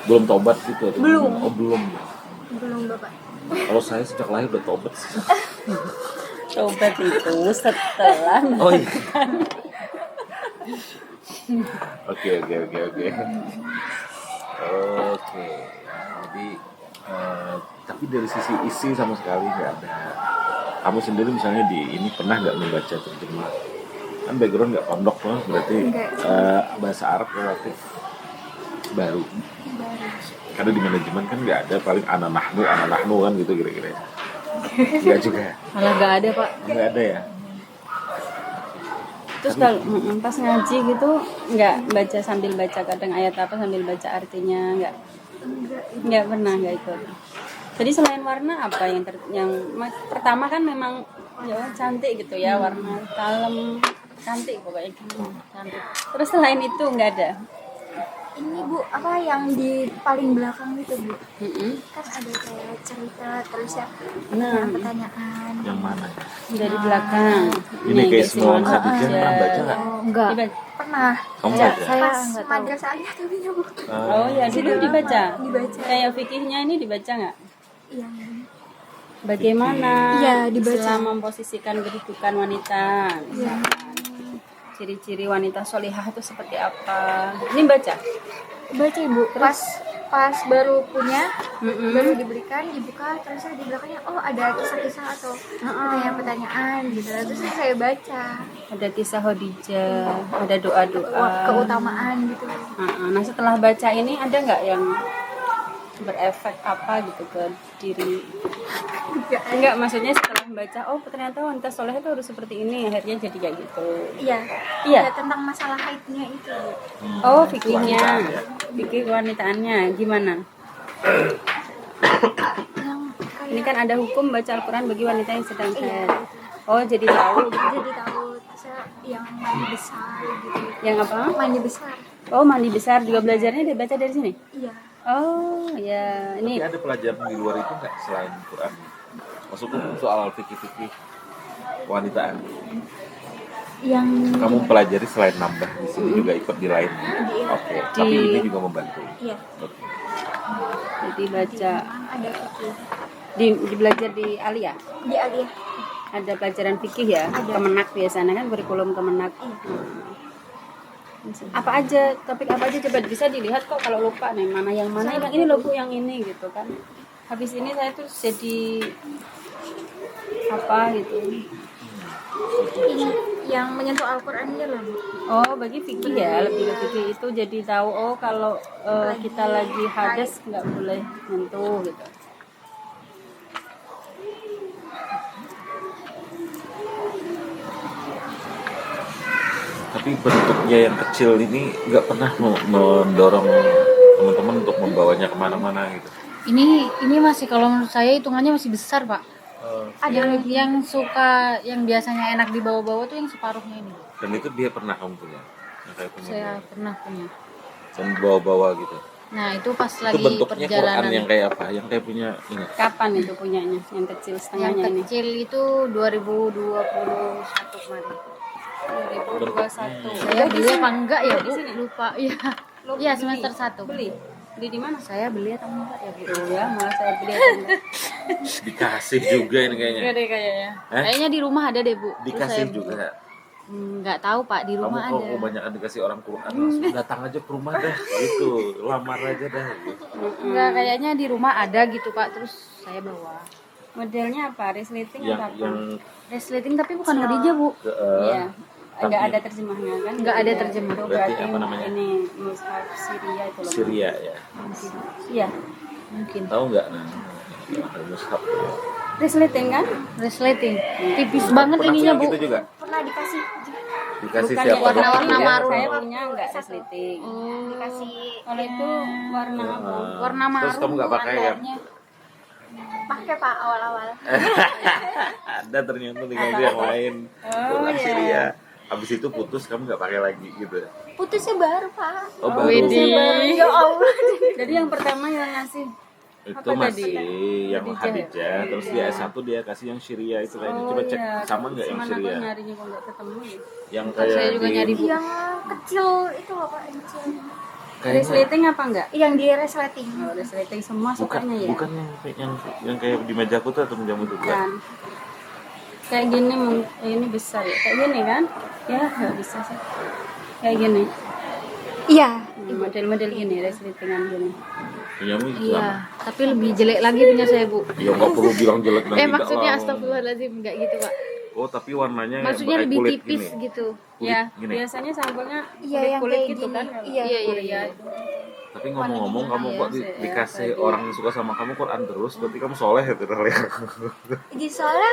Belum tobat gitu atau Belum. gimana? Oh belum. Belum Bapak. Kalau saya sejak lahir udah tobat sih. Tobat itu setelah Oh iya. Oke. Jadi tapi dari sisi isi sama sekali nggak ada. Kamu sendiri misalnya di ini pernah nggak membaca terjemah? Kan background nggak pondok loh, berarti Enggak. bahasa Arab relatif baru. baru. Karena di manajemen kan nggak ada, paling anak nahnu kan gitu kira-kira. Nggak juga. Malah nggak ada pak. Nggak ada ya. Terus kalau pas ngaji gitu nggak baca sambil baca kadang ayat apa sambil baca artinya nggak pernah nggak ikut. Jadi selain warna apa yang pertama kan memang ya cantik gitu ya, warna kalem cantik pokoknya gitu. Cantik. Terus selain itu nggak ada. Ini Bu, apa yang di paling belakang itu Bu? Mm-mm. Kan ada kayak cerita terus ya, Nah, pertanyaan. Yang mana? dari belakang. Ini kayak guys, Ismail Simon Khadijah Khadijah. pernah baca nggak? Oh, enggak. Pernah. Kamu Ya, baca? saya Pas nggak tahu. madrasah aliyah tapi ya Bu. Oh ya dulu dibaca. Dibaca. Kayak fikihnya ini dibaca nggak? Iya. Bagaimana Iya, dibaca. Islam memposisikan kedudukan wanita? Iya. Ciri-ciri wanita solihah itu seperti apa? Ini baca? Baca Ibu. Pas baru punya, Mm-mm. baru diberikan, dibuka terus di belakangnya oh ada kisah-kisah atau pertanyaan gitu. Terus saya baca Ada kisah Khadijah, ada doa-doa. keutamaan gitu. Nah setelah baca ini ada nggak yang berefek apa gitu ke diri? Enggak, maksudnya setelah membaca, oh ternyata wanita soleh itu harus seperti ini, akhirnya jadi kayak gitu. Iya. Iya. Ya, tentang masalah haidnya itu. Oh fikihnya, fikih kewanitaannya gimana? Yang Ini kan ada hukum baca Al-Quran bagi wanita yang sedang Iya. haid. Oh jadi tahu Jadi tahu saya yang mandi besar gitu. yang apa? Mandi besar. Oh mandi besar juga belajarnya dibaca dari sini? Iya. Oh ya ini Tapi ada pelajaran di luar itu nggak selain Quran? Maksudku soal fikih-fikih wanitaan. Yang Kamu pelajari selain nambah di sini juga ikut di lain. Oke. Tapi ini juga membantu. iya. Oke. jadi baca Ada fikih. di belajar di Alia. Di aliyah. Ada pelajaran fikih ya, Ada. Kemenak biasanya kan kurikulum Kemenak. Apa aja, topik apa aja coba bisa dilihat kok kalau lupa nih mana yang ini loh Bu yang ini gitu kan. Habis ini saya tuh jadi apa gitu. Ini yang menyentuh Al-Qur'an ini loh, Bu. Oh bagi fikih ya, lebih ke fikih itu jadi tahu oh kalau kita lagi hadas nggak boleh nyentuh gitu. Tapi bentuknya yang kecil ini nggak pernah mendorong teman-teman untuk membawanya kemana-mana gitu. Ini masih kalau menurut saya hitungannya masih besar pak. Ada Yang suka yang biasanya enak dibawa-bawa tuh yang separuhnya ini. Dan itu dia pernah kamu punya. Yang kayak punya. Saya pernah punya. Dan bawa-bawa gitu. Nah itu pas Itu lagi bentuknya Quran perjalanan. yang kayak apa? Yang kayak punya ini. Kapan itu punyanya? Yang kecil Yang setengahnya ini. kecil itu 2021 kemarin. 2021. Saya beli apa enggak ya bu? Lupa. Iya. Iya Beli. semester 1. Beli di mana? Saya beli atau enggak ya bu? Oh ya, malah saya beli atau enggak? Dikasih juga ini kayaknya. Enggak deh kayaknya. Hah? Kayaknya di rumah ada deh bu. Terus Dikasih saya beli. juga. Enggak tahu pak, di Kamu rumah kalau ada. kebanyakan dikasih orang Quran langsung datang aja ke rumah dah gitu. Lamar aja dah gitu. Enggak, kayaknya di rumah ada gitu pak. Terus saya bawa. Modelnya apa? Resleting Yang atau apa? yang Resleting tapi bukan Khadijah bu. ke Iya. Enggak ada terjemahnya kan? Nggak ada terjemah. Itu Berarti berarti apa namanya? ini mushaf Syria itu loh. Syria ya. Iya. Mungkin. Tahu nggak nah? Ada mushaf. Resleting kan? Resleting. Tipis banget Pernah ininya punya bu. gitu juga. pernah dikasih Dikasih Bukan siapa? yang warna-warna Iya, marun. Saya punya enggak resleting. dikasih Kalau itu warna apa? Warna marun. Terus kamu nggak pakai kan? warnanya. pakai Pak awal-awal. Ada ternyata diganti yang lain. Quran iya. Syria. Habis itu putus kamu nggak pakai lagi gitu. Putusnya baru Pak. Oh baru. Widih. Ya Allah. Jadi yang pertama yang ngasih Itu Apa masih tadi? yang Khadijah, terus dia S1 dia kasih yang Syria itu kayaknya. Coba cek iya. sama nggak yang Cuman Syria? aku nyarinya kok nggak ketemu ya. Yang Saya kayak juga di nyari bu. Yang kecil itu loh Pak, yang kecil. kayaknya Resleting apa enggak? Yang di resleting. Oh, resleting semua bukan sukanya ya. bukan yang kayak di mejaku tuh atau mejamu tuh bukan. Bukan. Kayak gini ini besar ya. Kayak gini kan? Ya, nggak bisa sih. Kayak gini. Iya. Model-model gini, resletingan gini. Punyamu itu sama. Iya. Tapi lebih jelek lagi punya saya bu. Ya nggak perlu bilang jelek dan tidak Maksudnya lah. astagfirullahaladzim enggak gitu pak. Oh tapi warnanya Maksudnya pakai lebih kulit tipis gini. gitu. Kulit Ya, gini. biasanya sampelnya Iya, yang kulit kayak gitu gini. kan. Iya. Iya iya Korea iya. itu. Tapi ngomong-ngomong, kamu kok Iya sih, ya, dikasih tadi. orang yang suka sama kamu Quran terus, berarti kamu soleh ya tuh ya. Jadi soalnya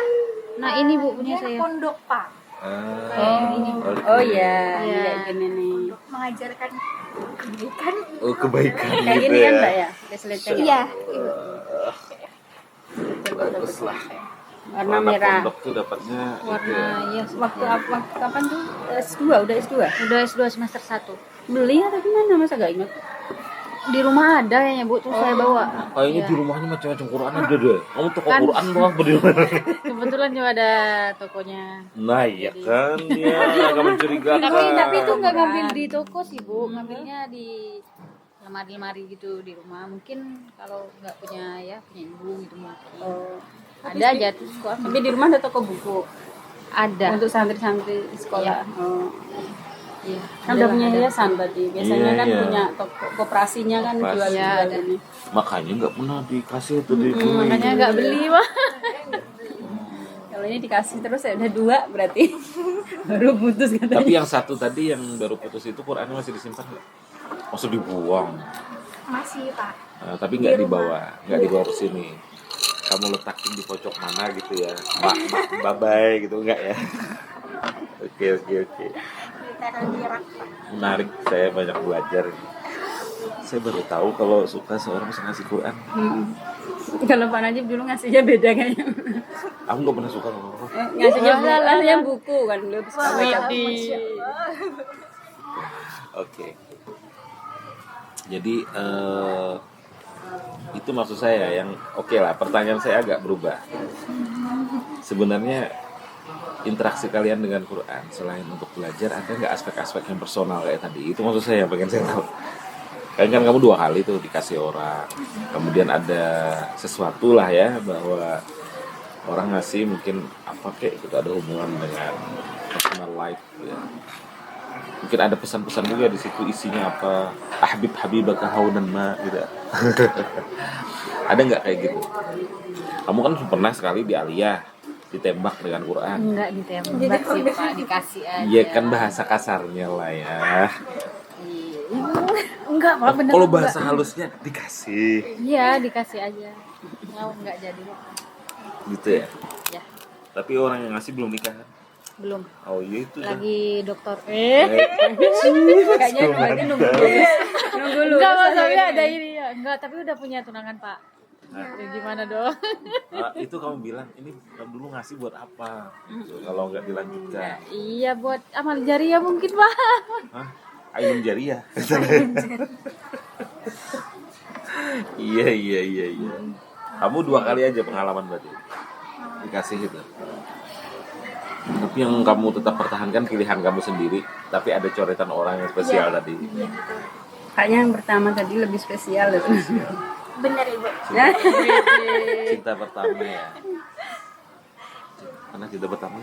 Nah ini bu punya dia saya. pondok pak, Oh iya, Iya. kayak gini nih. untuk mengajarkan kebaikan. Oh, kebaikan Kayak gitu gini kan ya. Mbak ya? Resleting ya? Iya, ibu. Bagus lah. Warna Anak merah. pondok tuh dapatnya itu Warna ya. iya, ya Waktu kapan tuh? S2, udah S2? udah S2 semester 1. Beli atau gimana? Masa gak ingat? Di rumah ada ya bu, terus saya bawa. Kayaknya Iya. di rumahnya macam-macam Quran ada deh. Kamu toko Kan. Quran doang apa di mana? Kebetulan juga ada tokonya. Nah iya kan, ya agak mencurigakan. Tapi itu nggak ngambil di toko sih bu, ngambilnya di lemari-lemari gitu di rumah. Mungkin kalau nggak punya ibu gitu mungkin. Oh. Ada aja tuh sekolah. Tapi di rumah ada toko buku Ada. untuk santri-santri sekolah. Oh. Iya. Kan udah punya yayasan tadi. Biasanya Iya, kan iya. punya toko kooperasinya kan Koperasi. jual Iya, ada. ini. Makanya nggak pernah dikasih itu di Makanya nggak beli mah. Kalau ini dikasih terus ya udah 2 berarti. Baru putus katanya. Tapi yang satu tadi yang baru putus itu Qurannya masih disimpan nggak? Maksud dibuang? Masih pak. Tapi nggak Di dibawa, nggak dibawa ke sini. Kamu letakin di pojok mana gitu ya? Bye bye gitu nggak ya? Oke. Ditaruh di rak pak. Menarik, saya banyak belajar. Saya baru tahu kalau suka seorang bisa ngasih Quran. Kalau Pak Najib dulu ngasihnya beda kayaknya. Aku nggak pernah suka sama orang. Ngasihnya buku kan beliau suka baca buku. Oke. Jadi itu maksud saya yang oke lah. Pertanyaan saya agak berubah. Sebenarnya interaksi kalian dengan Quran selain untuk belajar ada nggak aspek-aspek yang personal kayak tadi? Itu maksud saya yang pengen saya tahu. Kan kamu 2 kali tuh dikasih orang, kemudian ada sesuatu lah ya bahwa orang ngasih mungkin apa kayak gitu ada hubungan dengan personal life ya. Mungkin ada pesan-pesan juga di situ isinya apa habibaka haunan ma gitu. Ada nggak kayak gitu? Kamu kan pernah sekali di Aliyah ditembak dengan Quran. Enggak ditembak sih pak, dikasih aja. Iya kan bahasa kasarnya lah ya. Enggak pak, bener. Kalau bahasa halusnya dikasih Iya dikasih aja. Enggak jadi. gitu ya. Ya Tapi orang yang ngasih belum nikah kan? belum. Oh iya itu dah. Lagi dokter. Kayaknya berarti nunggu lulus. Nunggu lulus. Enggak aja maksudnya ini. ada ini ya. Enggak, tapi udah punya tunangan pak. Ya, gimana dong? Itu kamu bilang ini dulu ngasih buat apa? Gitu, kalau nggak dilanjutkan. Iya buat amal jariah mungkin pak. Hah? Ainun jariah. Iya. Kamu 2 kali aja pengalaman berarti dikasih itu. Tapi yang kamu tetap pertahankan pilihan kamu sendiri, tapi ada coretan orang yang spesial tadi. Kayaknya yang pertama tadi lebih spesial loh. Bener ibu. Cinta pertama ya. Karena cinta pertama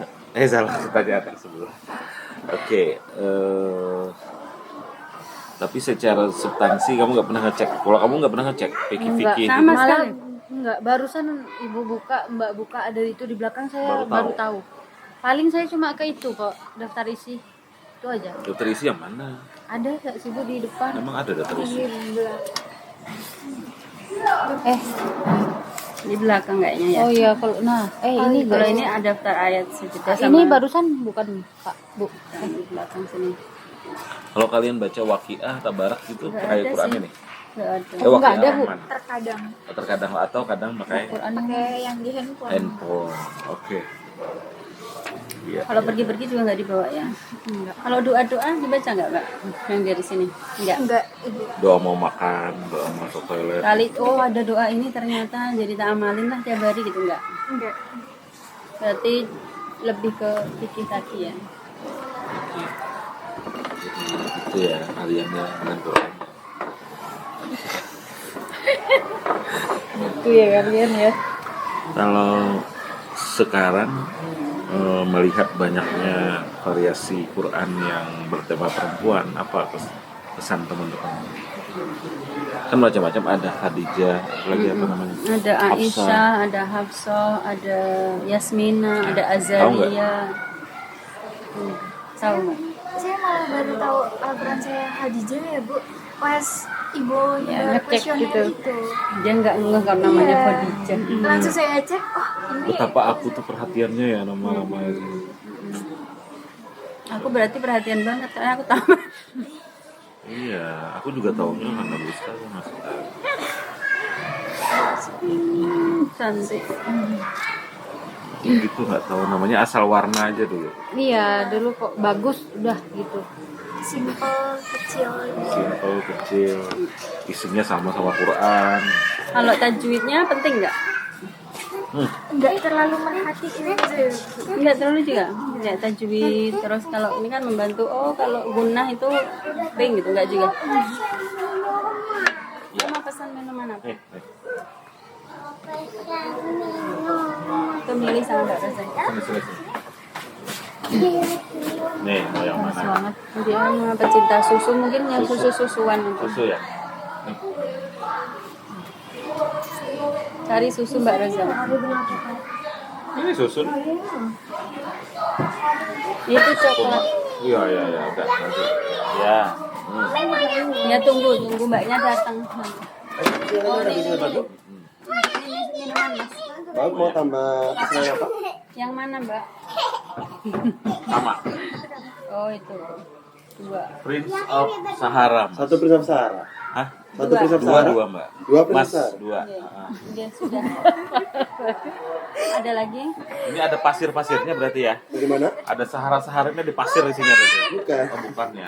salah pertanyaan sebelum. Oke, tapi secara substansi kamu nggak pernah ngecek. Kalau kamu nggak pernah ngecek fikih-fikih Sama gitu. Malah sekali. enggak, barusan ibu mbak buka ada itu di belakang saya Baru baru tahu. Paling saya cuma ke itu kok daftar isi itu aja. Dokter isi yang mana? Ada nggak sih bu di depan? Emang ada dokter isi? Di belakang kayaknya ya. Oh iya kalau ini Kalau guys. ini ada daftar ayat sejuta Ini sama barusan bukan pak bu. yang di belakang sini. Kalau kalian baca Waqiah, Tabarak gitu Nggak pakai ada Quran sih. ini? Nggak ada. Waqiah Nggak ada, Bu. Rahman. Terkadang Terkadang atau kadang pakai Quran pakai yang di handphone. handphone. Oke. Iya. kalau pergi-pergi juga nggak dibawa ya. Enggak. Kalau doa-doa dibaca nggak Mbak? Yang dari sini? Enggak. Enggak ibu. Doa mau makan, doa masuk toilet. Kali ada doa ini ternyata jadi tak amalin lah tiap hari gitu enggak? Enggak. Berarti lebih ke fikih tadi ya. Itu ya aliannya dengan Quran. Itu ya kalian ya. Kalau sekarang melihat banyaknya variasi Quran yang bertema perempuan, apa pesan teman-teman? Kan macam-macam, ada Khadijah, lagi apa namanya? Ada Hafsah. Aisyah, ada Hafsah, ada Yasmina, ada Tahu nggak? Azalia. Tahu nggak? Saya malah baru tahu Al-Quran saya Khadijah ya bu. Pas ibunya Ya, ngecek kuesioner gitu. itu. Dia nggak ngeh kalau namanya Iya. Khadijah. Langsung saya cek, oh ini Betapa aku tuh perhatiannya ya nama-nama itu. Aku berarti perhatian banget karena aku tahu. Iya, aku juga taunya Hana Busta ya masuk. Cantik. Gitu nggak tahu namanya, asal warna aja dulu. Iya, dulu kok bagus udah gitu. simple, kecil. Simple, kecil, isinya sama-sama Quran. Kalau tajwidnya penting nggak? Enggak terlalu merhatiin aja. Enggak terlalu juga. Ya tajwid. Terus kalau ini kan membantu. Oh kalau gunah itu pink gitu enggak juga. Mama pesan minuman apa? Itu milih sama Mbak Rosa. Sini. Nih, mau yang Bagus mana? banget. Dia mau pecinta susu mungkin yang susu-susuan itu. Susu ya? Nih. Cari susu Mbak Rosa. Ini susu. Itu coklat. Iya, udah nanti. Ya. Ya tunggu mbaknya datang. Oh ini Bantu? minuman mas. Mbak mau tambah pesanan apa? Yang mana mbak? Sama. Oh itu 2. Prince of Sahara. Satu Prince of Sahara. Hah? Satu Prince of Dua, Sahara. Mbak. Dua Prince Mas, of Sahara. dua. Dia sudah. Ada lagi? Ini ada pasir-pasirnya berarti ya? Dari mana? Ada Sahara-Saharanya di pasir di sini berarti. Bukan. Oh, bukannya.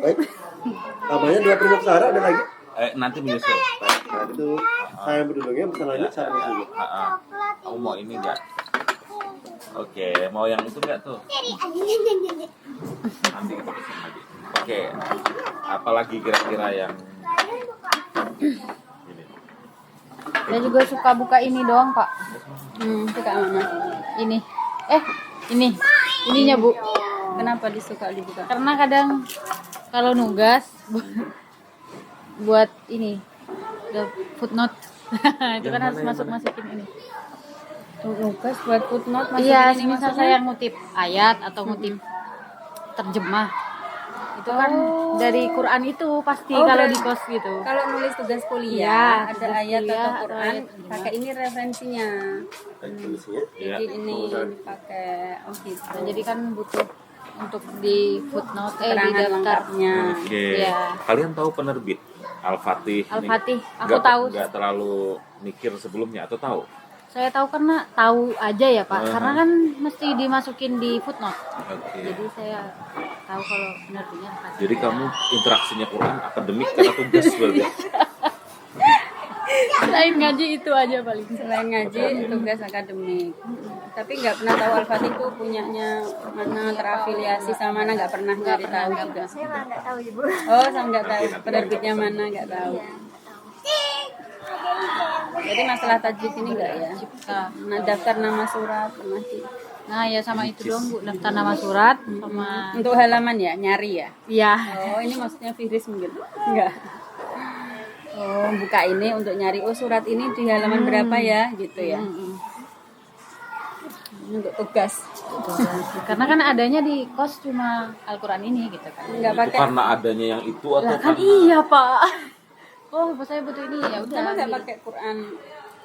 Baik. Tambahnya dua Prince of Sahara ada lagi. Nanti menyusul. Nah itu saya berdulunya pesanannya Sahara dulu. Kamu mau ini enggak? Oke, mau yang itu enggak tuh? Nanti kita pesan lagi. Oke. Apalagi kira-kira yang ini? Saya juga suka buka ini doang, Pak. Suka mana? Ini. Ininya, Bu. Kenapa disuka dibuka? Karena kadang kalau nugas buat ini the footnote itu kan harus masukin ini. Nugas buat footnote masih Iya, ini misal saya ngutip ayat atau ngutip terjemah. Itu kan dari Quran itu pasti Oh, kalau dari- di kos gitu. Kalau nulis tugas Iya, kuliah ada tugas ayat kuliah atau atau Quran, ayat terjemah. pakai ini referensinya. Tulisnya. Iya. Jadi ini dipakai gitu. Nah, jadi kan butuh untuk di footnote di Keterangan daftar. lengkapnya. Oke. Iya. Kalian tahu penerbit Al-Fatih? ini? Al-Fatih, aku tahu. Nggak terlalu mikir sebelumnya atau tahu? Saya tahu karena tahu aja ya, Pak. Aha. Karena kan mesti dimasukin di footnote. Oke. Jadi saya tahu kalau penerbitnya Al-Fatih. Jadi kamu interaksinya Quran akademik karena tugas berarti. Selain ngaji itu aja paling. Selain ngaji, tugas akademik. Tapi nggak pernah tahu Al-Fatih itu punyanya mana, terafiliasi sama mana, nggak pernah nyari tahu juga. Saya malah nggak tahu ibu. Oh, saya nggak tahu penerbitnya mana, nggak tahu. Jadi masalah tajwid ini nggak ya? Nah, daftar nama surat masih. Nah, ya sama itu dong, Bu. Daftar nama surat sama Untuk halaman ya, nyari ya. iya. Oh, ini maksudnya Firis mungkin? Enggak. Oh, buka ini untuk nyari. Oh, surat ini di halaman berapa ya, gitu ya. Untuk tugas. Karena kan adanya di kos cuma Al-Qur'an ini gitu kan. Enggak Itu pakai. karena adanya yang itu atau Lah kan karena iya, Pak. Oh, saya butuh ini ya udah. Kenapa nggak ambil. pakai Quran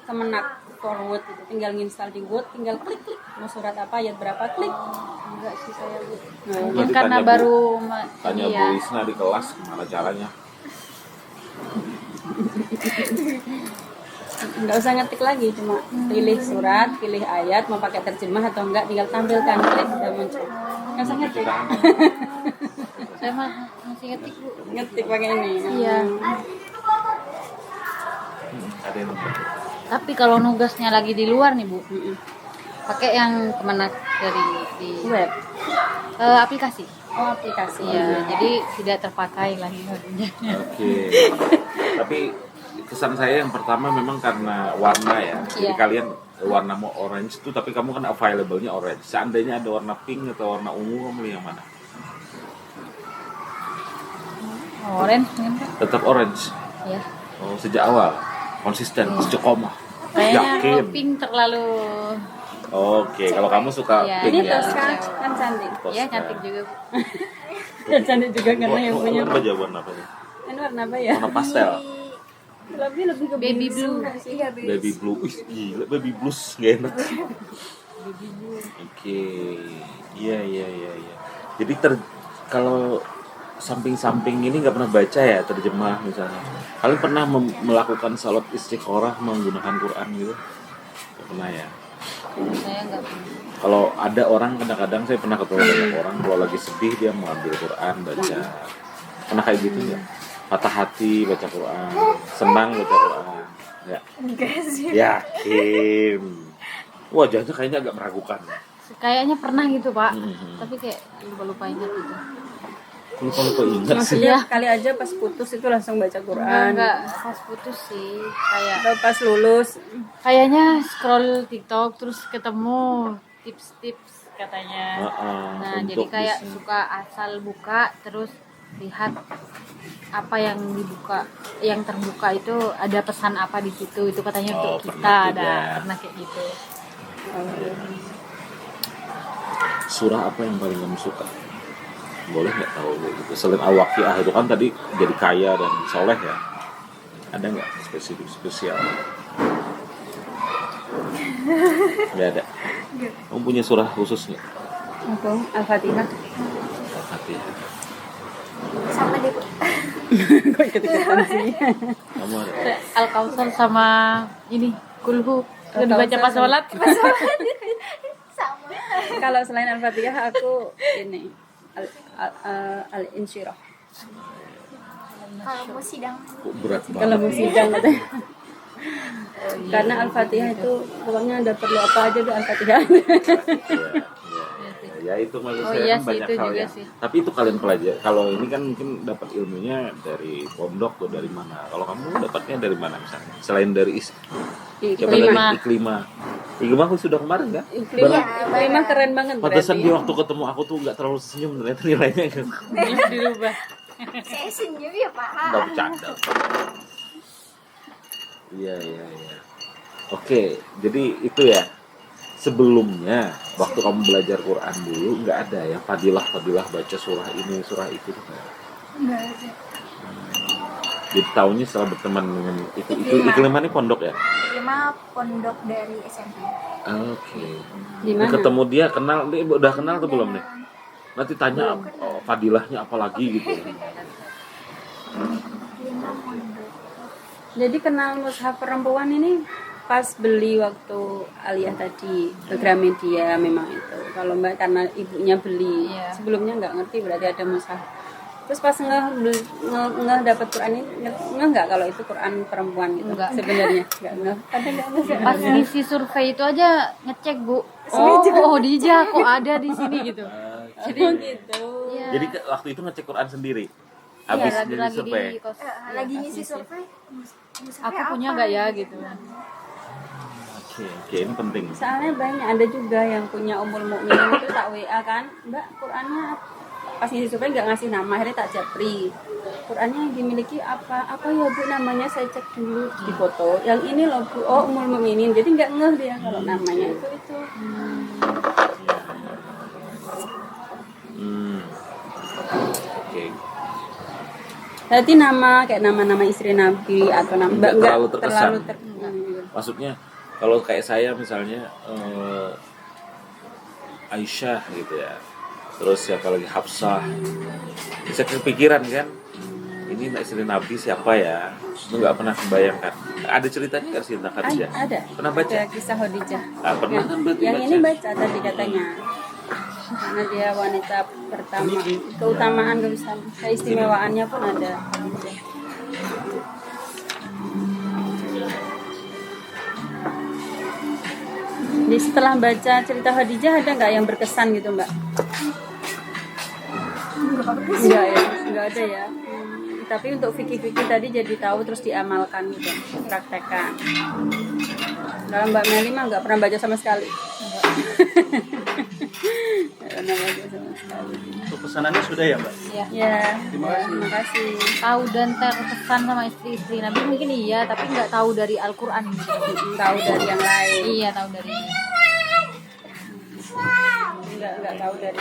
Kemenak forward itu, tinggal nginstal di Word, tinggal klik mau surat apa, ayat berapa, klik. Enggak sih saya. Mungkin Berarti karena tanya Bu- baru tanya iya. Bu Isna di kelas gimana caranya? Enggak usah ngetik lagi, cuma pilih surat, pilih ayat, mau pakai terjemah atau enggak, tinggal tampilkan, klik udah muncul. Nggak usah ngetik. Saya masih ngetik, Bu. Ngetik pakai ini. Iya. Ada yang nonton. Tapi kalau nugasnya lagi di luar nih, Bu. Pakai yang Kemenak dari di Web. aplikasi. Oh, aplikasi. Iya, jadi tidak terpakai lagi nodunya. Oke. Tapi kesan saya yang pertama memang karena warna ya. Jadi Iya. kalian warna mau orange itu, tapi kamu kan available-nya orange. Seandainya ada warna pink atau warna ungu, kamu milih yang mana? Orange mungkin, Pak. Tetap orange. Ya. Oh, sejak awal konsisten, istiqomah. Kayaknya Yakin. kalau pink terlalu Oke, kalau kamu suka Iya. pink Ini ya. Tosca kan cantik. Tosca. ya cantik juga, Bu. Cantik juga karena yang punya. Apa jawaban apa nih? Ini warna apa ya? Warna pastel. Lebih ke Baby blue. Iya, Baby blue. Ih, gila baby blues gak enak. Oke. Iya. Jadi kalau samping-samping ini nggak pernah baca ya terjemah misalnya. Kalian pernah melakukan salat istiqorah menggunakan Quran gitu? Nggak pernah ya. Saya nggak pernah. Kalau ada orang kadang-kadang saya pernah ketemu banyak orang kalau lagi sedih dia mengambil Quran baca. Pernah kayak gitu nggak? Patah hati baca Quran, senang baca Quran. Ya. enggak sih. Yakin. Wajahnya kayaknya agak meragukan. Kayaknya pernah gitu Pak, Mhm. tapi kayak lupa ingat gitu. Lupa ingat sih. Maksudnya kali aja pas putus itu langsung baca Quran. Enggak pas putus sih, kayak Atau pas lulus. kayaknya scroll TikTok terus ketemu tips-tips katanya. Nah, jadi Untuk kayak bisa- suka asal buka terus lihat apa yang dibuka, yang terbuka itu ada pesan apa di situ. Itu katanya Oh, untuk pernah kita juga. pernah kayak gitu. surah apa yang paling kamu suka? Boleh nggak tahu gitu. Selain Al-Waqiah itu kan tadi jadi kaya dan soleh ya. Ada nggak spesial? Nggak ada. Kamu punya surah khusus nggak? Apa? Al-Fatihah. Al-Fatihah. Sama deh, Bu. Kok ikut-ikutan sih? Kamu ada? Al-Kausar sama ini Kulhu itu Al-Kausar dibaca pas sama- sholat. Sama. Kalau selain Al-Fatihah aku ini Al-Insyirah. Kalau mau sidang Kok berat banget? Kalau mau sidang katanya. Karena Al-Fatihah itu pokoknya ada perlu apa aja tuh Al-Fatihah. Ya itu maksud Oh saya iya kan sih, banyak itu hal juga ya. sih. Tapi itu kalian pelajari. Kalau ini kan mungkin dapat ilmunya dari pondok atau dari mana? Kalau kamu dapatnya dari mana misalnya? Selain dari siapa dari Iklimah. Iklimah. Iklimah aku sudah kemarin kan? Iklimah keren banget Pantesan berarti. dia waktu ketemu aku tuh nggak terlalu senyum ternyata nilainya kan. Terus dirubah. saya senyum ya, Pak. Nggak bercanda. Iya. Oke, jadi itu ya. Sebelumnya waktu kamu belajar Quran dulu nggak ada ya fadilah baca surah ini surah itu tuh nggak ada. Enggak ada. Jadi tahunnya setelah berteman dengan itu Iklimah. Iklimah ini pondok ya. Terima pondok dari SMP. Oke. Di mana? Ketemu dia udah kenal atau belum nih? Nanti tanya fadilahnya apa lagi gitu. Terima pondok. Jadi kenal mushaf perempuan ini pas beli waktu Aliyah tadi ke Gramedia memang itu. Kalau Mbak karena ibunya beli, Iya. sebelumnya nggak ngerti berarti ada mushaf. Terus pas ngeh dapat Quran ini ngeh nggak kalau itu Quran perempuan gitu? Enggak. Sebenarnya nggak ngeh. Ada nggak ngeh? Pas ngisi survei itu aja ngecek Bu. Oh, Dija kok ada di sini gitu. Jadi gitu. Iya. Jadi waktu itu ngecek Quran sendiri. Iya, Habis jadi lagi survei. di kos. Lagi ngisi survei. Aku punya nggak ya gitu. Oke, ini penting. Soalnya banyak ada juga yang punya Ummul Mukminin itu tak WA kan, Mbak Qurannya pas ngisi survei nggak ngasih nama, akhirnya tak japri. Qurannya yang dimiliki apa ya Bu namanya, saya cek dulu di foto. Yang ini loh Bu, oh Ummul Mukminin. Jadi nggak ngeh dia kalau namanya itu. Oke. Berarti nama kayak nama-nama istri Nabi atau nama Nggak nggak terlalu terkesan. gitu. Maksudnya kalau kayak saya misalnya Aisyah gitu ya. Terus siapa lagi Hafsah. Bisa kepikiran kan? Ini istri Nabi siapa ya? Itu nggak pernah membayangkan. Ada ceritanya nggak cerita Khadijah? Ada. Pernah baca? Ada kisah Khadijah. Ah, pernah kan berarti Yang baca? ini baca tadi katanya. Karena dia wanita pertama, keutamaan, keistimewaannya pun ada. Jadi setelah baca cerita Khadijah ada nggak yang berkesan gitu Mbak? Enggak ya, enggak ada ya. Tapi untuk fikih-fikih tadi jadi tahu terus diamalkan gitu, praktekkan. Dalam Mbak Meli mah nggak pernah baca sama sekali. Nggak pernah baca sama sekali. Untuk pesanannya sudah ya, Mbak? Iya. Ya, Terima kasih. terima kasih. Tahu dan terkesan sama istri-istri Nabi mungkin iya, tapi nggak tahu dari Al-Qur'an gitu. Tahu dari yang lain. Iya, tahu dari ini. nggak tahu dari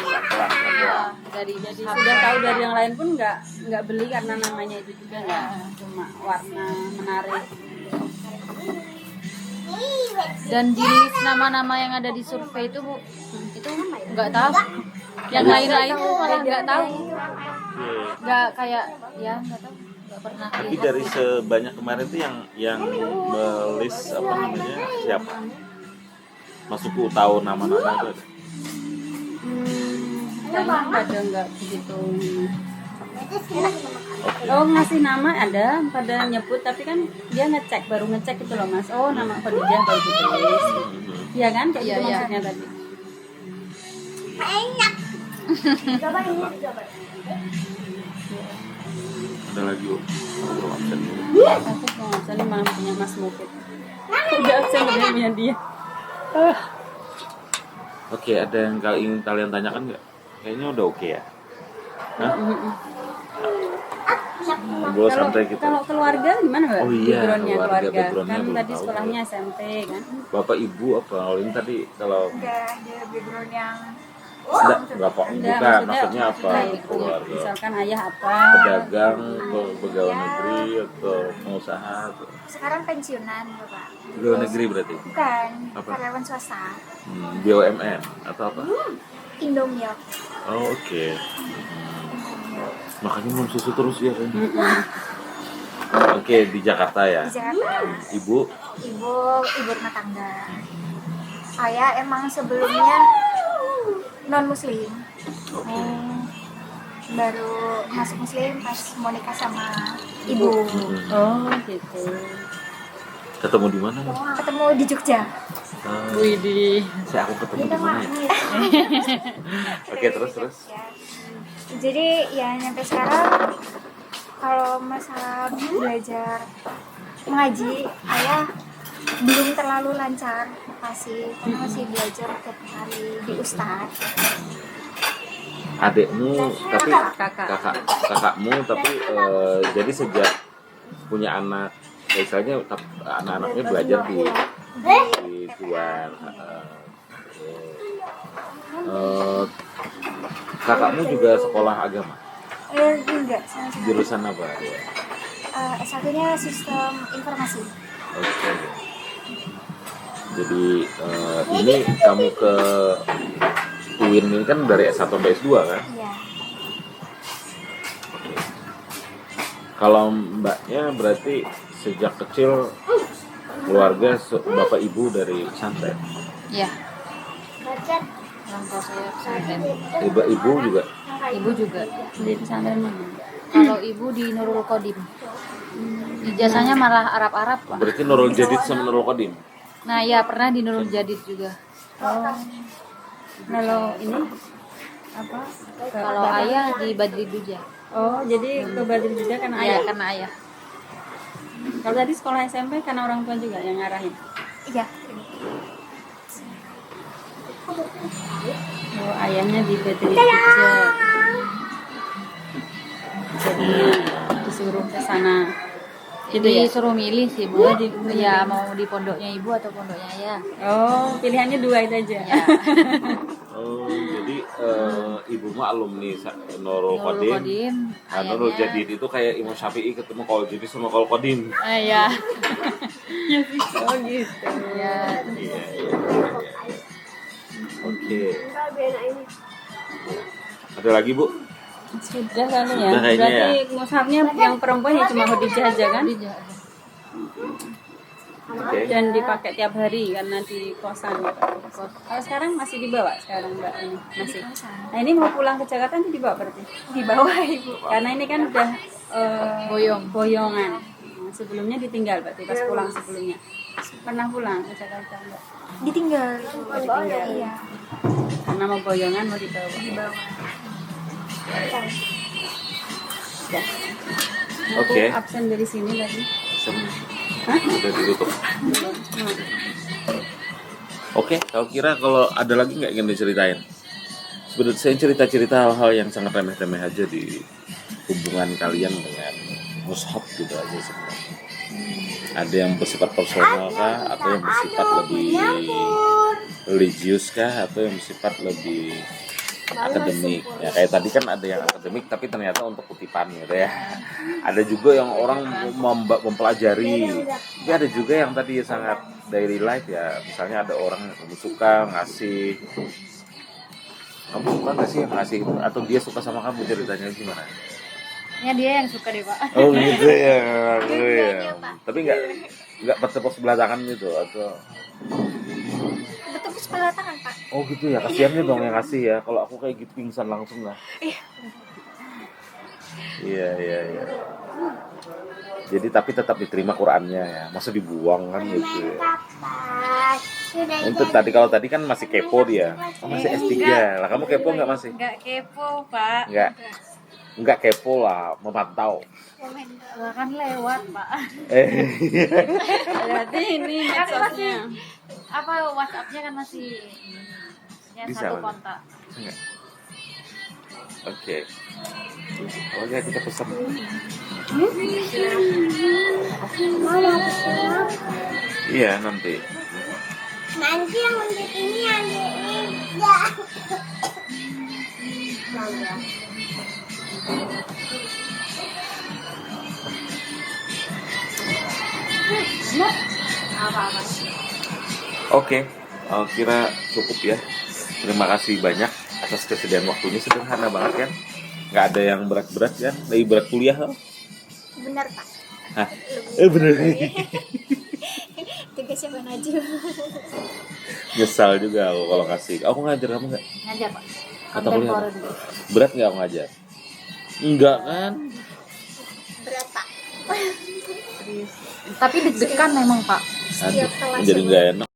dari jadi sudah tahu dari yang lain pun nggak beli karena namanya itu juga nggak cuma warna menarik. dan di list nama-nama yang ada di survei itu Bu, itu nggak tahu. Yang lain-lain tuh malah nggak tahu. Nggak kayak ya nggak tahu, nggak pernah Tapi lihat. dari sebanyak kemarin tuh yang melis apa namanya siapa? Masukku tahu nama-nama itu ada. Kayaknya pada nggak begitu. Oh ngasih nama ada, pada nyebut tapi kan dia baru ngecek itu loh Mas. Oh nama Khadijah baru ditulis. Iya kan kayak gitu Iya. maksudnya tadi. Ada lagi Bu. Belum absen dulu. Aku mau absen malah punya Mas Mufid. Udah absen udah punya dia. Oke, ada yang ingin kalian tanyakan nggak? Kayaknya udah oke ya. Hah? Ngobrol santai kita. Kalau keluarga gimana Mbak? Oh iya, Backgroundnya keluarga, keluarga. backgroundnya Kan belum tadi tahu. sekolahnya SMP kan. Bapak ibu apa? Kalau ini tadi kalau Nggak ada background yang enggak kok, Enggak, bukan maksudnya apa? maksudnya itu. Keluarga Misalkan ayah apa? pedagang, pegawai negeri atau pengusaha atau sekarang pensiunan Bapak. pegawai negeri berarti? Bukan, Apa? karyawan swasta. BUMN atau apa? Indomilk. Oh oke. Makanya minum susu terus ya kan? Oke, di Jakarta ya. Di Jakarta. Ibu Ibu rumah tangga. Saya emang sebelumnya non muslim. Baru masuk muslim pas mau nikah sama ibu. Oh gitu. ketemu di mana? Ketemu di Jogja. Widih. Saya aku ketemu di mana ya? Oke, terus. Ya. Jadi ya nyampe sekarang kalau masalah belajar mengaji, ayah belum terlalu lancar karena masih belajar tiap hari di Ustadz. Adekmu tapi Kakak. kakakmu tapi jadi sejak punya anak misalnya anak-anaknya belajar di luar kakakmu juga sekolah agama Enggak, sama sekali. jurusan apa ya? S1-nya sistem informasi. Oke. Jadi ini kamu ke UIN ini kan dari S1 sampai S2 kan? Iya. Kalau mbaknya berarti sejak kecil keluarga bapak ibu dari pesantren. Iya. Orang tua saya pesantren. Ibu juga. Ibu juga. Di pesantren mana? Kalau ibu di Nurul Qodim. Ijazahnya malah Arab-Arab, Pak. Berarti Nurul Jadid sama Nurul Qodim. Nah, ya pernah di Nurul Jadid juga. Oh. Kalau ini apa? Kalau ayah di Badri Duja. Oh, jadi ke Badri juga karena Iya, ayah. karena ayah. Kalau tadi sekolah SMP karena orang tua juga yang ngarahin. Iya. Oh, ayahnya di Badri juga. Jadi disuruh ke sana. Gitu ya? Disuruh milih sih, Bu. Ya mau di pondoknya ibu atau pondoknya ayah. Oh, pilihannya dua itu aja. Ya. Oh, jadi ibumu alumni Nurul Nurul Qodim. Qodim. Nurul Ayahnya. Jadid itu kayak Imam Syafi'i ketemu Qaul Jadid sama Qaul Qodim. Iya. Oh gitu. Ya. Iya. Oke. Ada lagi Bu? Sudah kali ya. Sudah kayaknya Berarti mushafnya yang perempuan ya cuma Khadijah aja kan? Oke. Dan dipakai tiap hari karena di kosan. Kalau sekarang masih dibawa sekarang Mbak ini masih. Nah ini mau pulang ke Jakarta nanti dibawa berarti. Di bawah ibu. Karena ini kan udah boyongan. Nah, sebelumnya ditinggal berarti pas pulang sebelumnya. Pernah pulang ke Jakarta Mbak? Ditinggal ibu. Ditinggal. Iya. Karena mau boyongan mau dibawa. Di bawah. Ya. Oke. Aku absen dari sini tadi. Sudah ditutup. Oke, kalau ada lagi nggak ingin diceritain? Sebenarnya saya cerita-cerita hal-hal yang sangat remeh-temeh aja di hubungan kalian dengan mushaf gitu aja sebenarnya. Ada yang bersifat personal kah, atau yang bersifat lebih religius kah atau yang bersifat lebih akademik? Ya kayak tadi kan ada yang akademik tapi ternyata untuk kutipan gitu ya. Ada juga yang orang mempelajari. Tapi ada juga yang tadi sangat daily life ya. Misalnya ada orang yang suka ngasih. Kamu suka nggak sih yang ngasih itu? Atau dia suka sama kamu, ceritanya gimana? Ya dia yang suka deh Pak. Oh gitu ya. Tapi nggak bertepuk sebelah tangan gitu atau? Bertepuk sebelah tangan, Pak. Oh gitu ya, kasihannya dong yang ngasih ya. Kalau aku kayak gitu pingsan langsung lah. Iya. Jadi tapi tetap diterima Qurannya ya. Masa dibuang kan gitu ya. Untuk tadi kalau tadi kan masih kepo dia. Oh, masih S3. Lah kamu kepo nggak masih? Nggak kepo Pak. Nggak kepo lah, memantau. Lah kan lewat Pak. Berarti ini Kan masih medsosnya. apa WhatsApp-nya kan masih ya Bisa, satu Mas. kontak. Enggak. Oke. Oh ya kita pesan. Iya nanti. Nanti yang untuk ini ya. Oke, kira cukup ya. Terima kasih banyak atas kesediaan waktunya, sederhana banget kan. Nggak ada yang berat-berat kan. Lagi berat kuliah loh. Benar, Pak. Hah? Bener. Tugasnya Bang Najwa. Nyesal juga aku kalau kasih. Aku ngajar kamu nggak? Ngajar Pak. Atau kuliah? Kontemporer gitu. Berat nggak aku ngajar? Enggak kan? Berat, Pak. Tapi deg-degan memang Pak. Aduh, kelas jadi nggak enak.